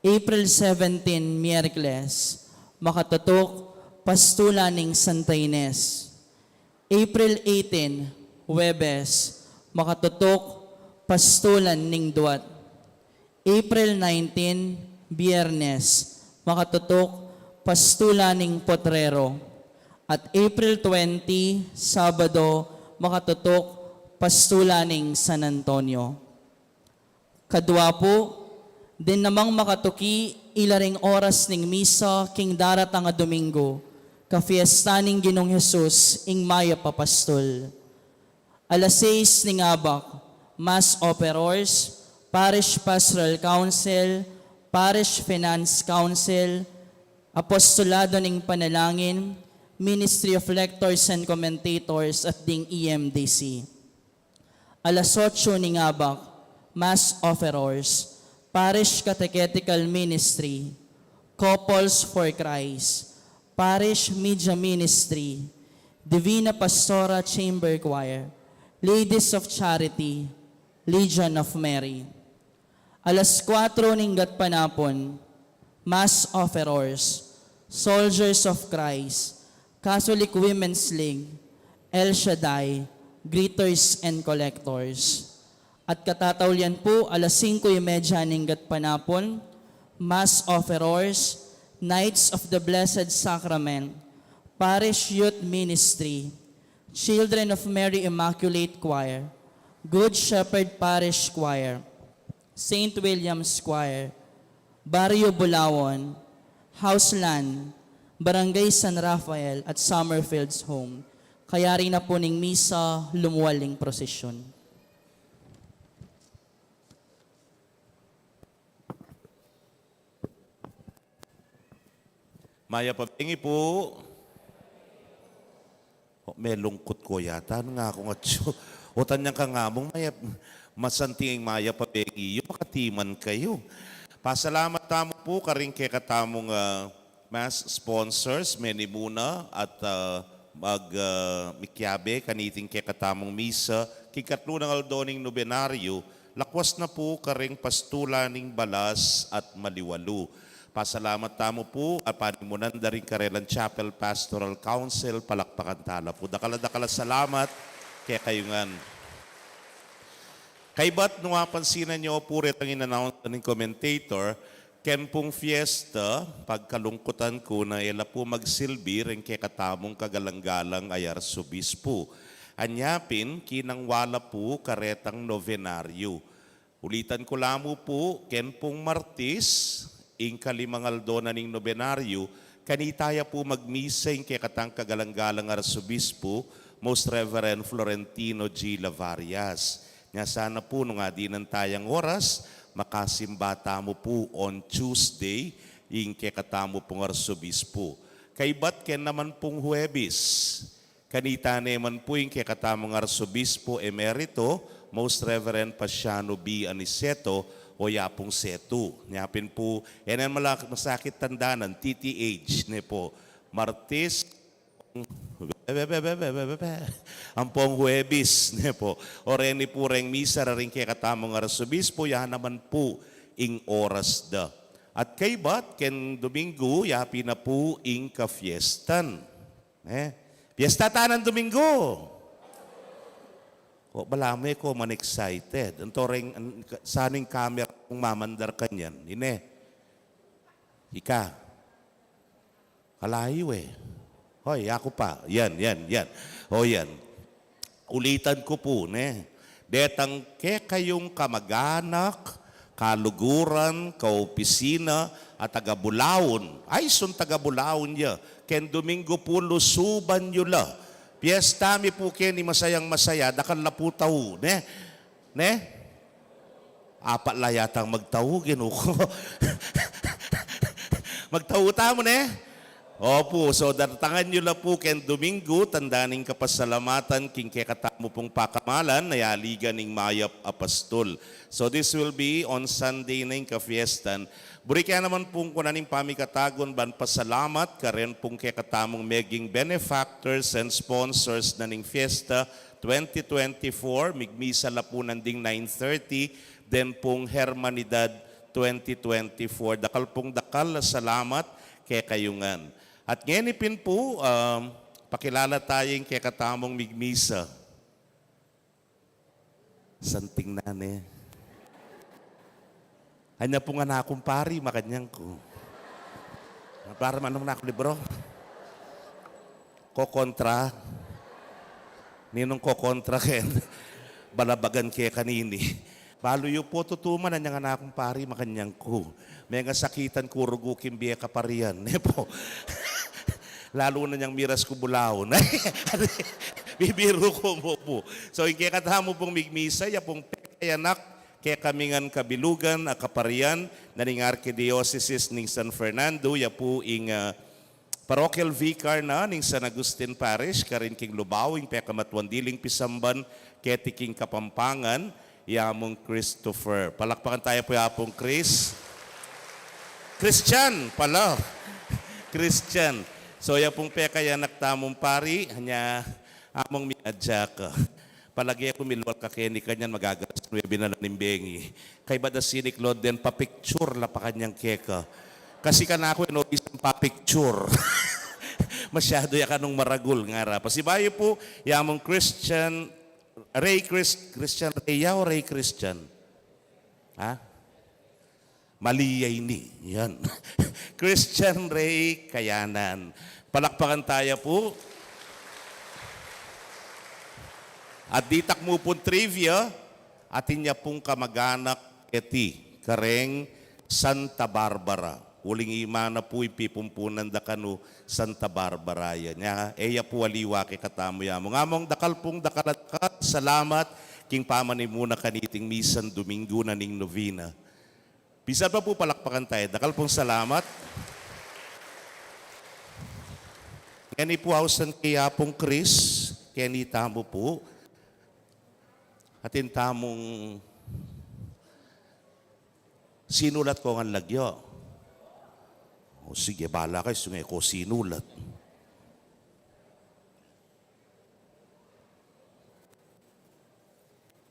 April 17, Miyerkules, makatutok pastulaning Santa Ines. April 18, Huwebes, makatutok pastulan ning Duat. April 19, Biyernes, makatutok pastulaning Potrero. At April 20, Sabado, makatutok pastulaning San Antonio. Kadwa po, din namang makatuki ilaring oras ning misa king daratang nga Domingo, kafiesta ning Ginong Jesus ing Maya Papastol. Alas 6 ning abak, Mass Operors, Parish Pastoral Council, Parish Finance Council, Apostolado ning Panalangin, Ministry of Lectors and Commentators at ding EMDC. Alas 8 ning abak, Mass Offerors, Parish Catechetical Ministry, Couples for Christ, Parish Media Ministry, Divina Pastora Chamber Choir, Ladies of Charity, Legion of Mary. Alas 4 ning gatpanapon, Mass Offerors, Soldiers of Christ, Catholic Women's League, El Shaddai, Greeters and Collectors. At katatawlian po, alas 5:30 ning gatpanapon, Mass Offerors, Knights of the Blessed Sacrament, Parish Youth Ministry, Children of Mary Immaculate Choir, Good Shepherd Parish Choir, St. William's Choir, Barrio Bulawon, Houseland, Barangay San Rafael at Summerfield's Home. Kaya rin na po ning misa lumuwaling prosesyon. Maya Papingi po. Oh, may lungkot ko yata. Ano nga ako nga tiyo? O tanyang ka nga mong Maya, masantingin Maya Papingi. Yung makatiman kayo. Pasalamat tamo po karing kay katamong mass sponsors, many muna at mikyabe kaniting kay katamong misa, kikatlo ng aldoning nobenaryo, lakwas na po karing pastulaning balas at maliwalu. Pasalamat tamo po at panimunan da rin Karelan Chapel Pastoral Council, palakpakan tala po. Dakala salamat kaya kayungan. Kay ba't nung mapansinan niyo po rin ang in-announce ng commentator, ken pong fiesta, pagkalungkutan ko na ila po magsilbi rin kay katamong kagalang-galang ayar subispo. Anyapin, kinangwala po karetang novenaryo. Ulitan ko lamo po, ken pong Martis, ing kalimangaldo na ning nobenaryo, kanitaya po magmising kay katang kagalang-galang arsobispo, Most Reverend Florentino G. Lavarias. Nga sana po nung adinan tayang oras, makasimbata mo po on Tuesday, ing kay katamo pong arsobispo. Kay ba't ken naman pong Huwebes, kanita naman po ing kay katamong arsobispo emerito, Most Reverend Pasiano B. Aniceto, o yapong setu. Nyapin po, yan ang masakit tandanan, TTH, ne po. Martes, ang pong Huwebes, ne po. O reni po reng misa rin kay katamong arsobispo, yan naman po ing oras da. At kay bat, ken Domingo, yapi na po ing ka-fiestan. Fiesta tanan Domingo. O balame ko man excited. Ang toreng saning camera kung mamandar kanyan. Ine. Ika. Kalayo eh. Hoy, ako pa. Yan. O yan. Ulitan ko po, ne. Detang ke kayong kamag-anak, kaluguran, kaopisina, at taga-Bulaon. Ay, sun taga-Bulaon ya. Ken Domingo po lusuban nyo la. Fiesta mi po ken ni masayang masaya, dakal na po tao. Ne? Apat la yatang magtao, ginuko. Magtao tamo, ne? Opo, so datangan nyo la po ken Domingo, tandaning kapasalamatan, king kekatamo pong pakamalan, nayaligan ning mayap apostol. So this will be on Sunday na yung ka-fiestan. Buri kaya naman pong kunaning pamikatagon ban pasalamat karen pong kekatamong meging benefactors and sponsors na ning Fiesta 2024, migmisa la po nanding 9:30, then pong Hermanidad 2024. Dakal pong dakal, salamat kay kayungan. At ngenipin po, pakilala tayong kekatamong migmisa. Santing na ne. Hanya po nga na akong pari, makanyang ko. Para manong na ako libro. Kokontra. Ninong kokontra ken. Balabagan kaya kanini. Balo yu po tutuman, hanya nga na akong pari, makanyang ko. May nga sakitan ko, rugukin biya kaparian. Ne po. Lalo na niyang miras ko Bulaon. Bibiro ko mo po. So, ikikatamo pong migmisa, ya pong pekayanak, kaya kamingan kabilugan, kaparian, na ning Archdiocese ning San Fernando, ya po ing parochial vicar na ning San Agustin Parish, karin king Lubao, ing pekamatwandiling pisamban, ketiking Kapampangan, yamong Christopher. Palakpakan tayo po yapong Christian pala. Christian. So, ya pong pekayanak tamong pari, hanya among miadya ka. Palagi ako milwal ka kaya ni kanyan magagalas 9 na nimbengi. Kay badasinik Lord din papicture la pa kanyang keka. Kasi ka na ako isang papicture. Masyado ya kanong maragul nga ra. Pasibayo po, yamong Christian Ray Christian. Ha? Maliyay ni. Yan. Christian Ray Kayanan. Palakpakan tayo po. At ditak mo pong trivia, atin niya pong kamag-anak eti, kareng Santa Barbara. Uling imana po ipipumpunan da kanu Santa Barbara yan. Eya po aliwa kay katamo yamo. Ngamong dakal pong dakalakat, salamat, king pamanin muna kaniting misan Domingo na ning novena. Bisan pa po palakpakan tayo. Dakal pong salamat. Kani po hausan kaya pong Chris, kani tamo po. Atin tamong sinulat ko ang lagyo. O sige, bala kayo, sungay ko sinulat.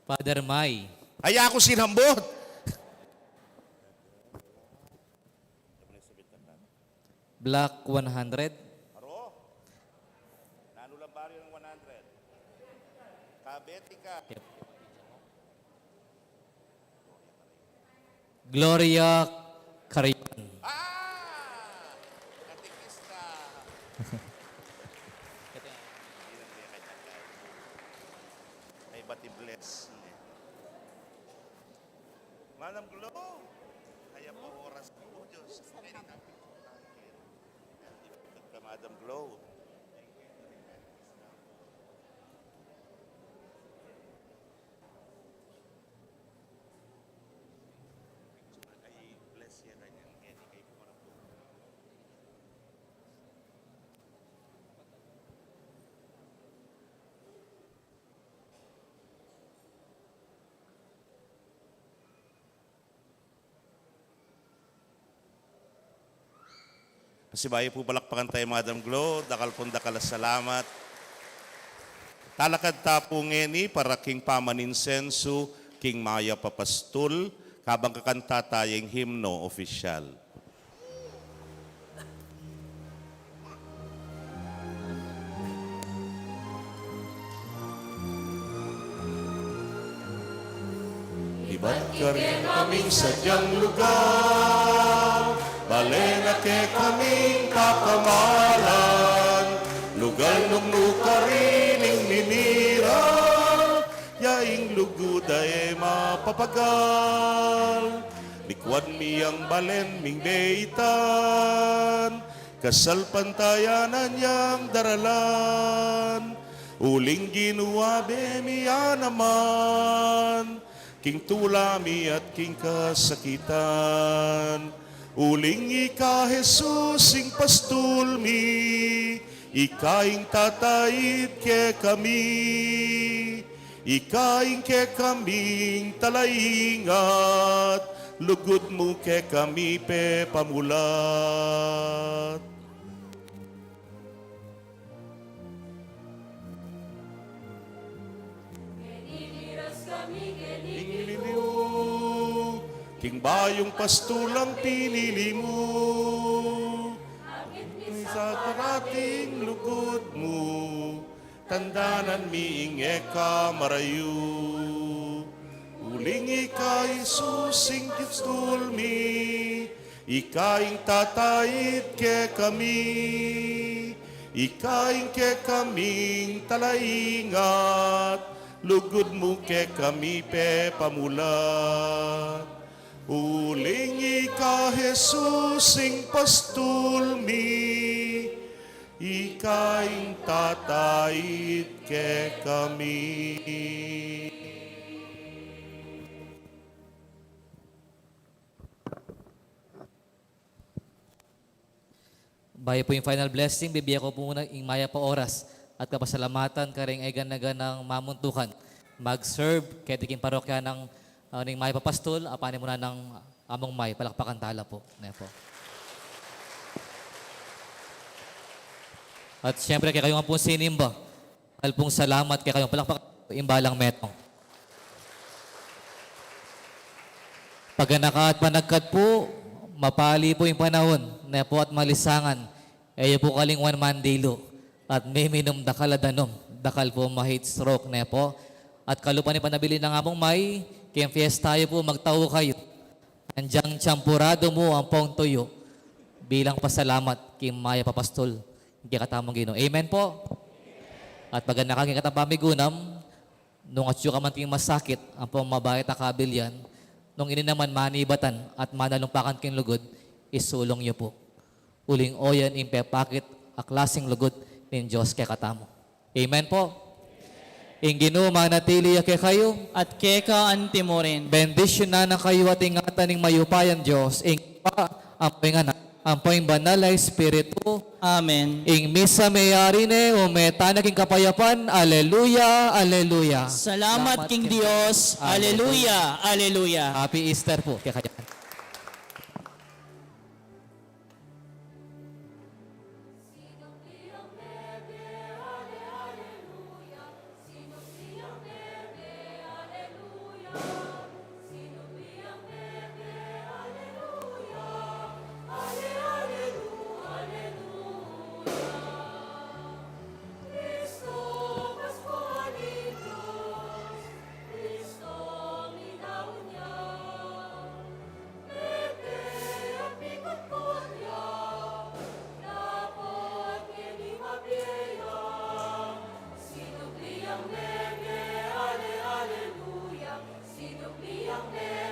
Father May, Ay ako sinambot. Black 100. Nanulang baryo ng 100. Kabetika. Gloria Carayon. Katikista. Ay, bati bless. Manang Glo, kaya po oras po, Diyos. Ka, Madam Glo. Ay, bless yan. Kaya di kayo pumarap po. Pasibayo po balakpakan tayo, Madam Glo. Dakal pong dakal salamat. Talakad tapo ngeni para king pamaninsenso, king Maya Papastul, kabang kakanta tayong himno official. Iba't ka rin kaming sadyang lugar, balena ke kaming kakamalan, lugar nung nukarining ninira, yaing luguday mapapagal, likwad miyang balen ming beitan, kasal pantayanan yang daralan, uling ginuwabe miya naman, king tulami at king kasakitan. Uling ika Jesus ing pastulmi, ikaing tatayid ke kami, ikaing ke kaming talaingat, lugod mo ke kami pe pamulat. King bayong pastulang pinili mo, sa parating lugod mo, tandanan miing eka marayu. Uling ika isusing kitulmi, ikaing tatayid ke kami, ikaing ke kaming talaingat, lugod mo ke kami pe pamulat. Uling ika Jesus ing pastulmi, ikaing tatayid ke kami. Bayo po yung final blessing, bibigyan ko po muna yung maya pa oras at kapasalamatan karing egan-nagan ng mamuntukan. Mag-serve, kaya diking parokya ng ning Maya Papastol, apanin muna ng among May, palakpakan tala po. Po. At siyempre, kaya kayo nga po sinimba. Mahal pong salamat, kaya kayong palakpakan imbalang metong. Paganakat panagkat po, mapali po yung panahon, po at malisangan. Eyo po kaling 1 man dilo. At may minom dakal adanom. Dakal po mahit stroke, po. At kalupan ni panabili ng among May, kaya fiesta tayo po, magtao kayo. Andyang tsampurado mo ang pong tuyo bilang pasalamat kay Maya Papastol. Hindi katamang Ginoo. Amen po. At pag nakaging katapamigunam, nung atyo ka man ting masakit, ang pong mabait akabilyan, nung ini naman manibatan at manalumpakan king lugod, isulong niyo po. Uling oyan impepakit aklasing lugod ng Diyos kay katamo. Amen po. Ing Ginoo manatili kay kayo. At keka antimorin. Bendisyon na kayo at ingatan ng mayupayan Diyos. Ing pa, ang poing banal na Espiritu. Amen. Ing misa mayari ne, o may tanaging kapayapan. Aleluya, aleluya. Salamat King Dios. Aleluya, aleluya. Happy Easter po. Kaya kaya. yang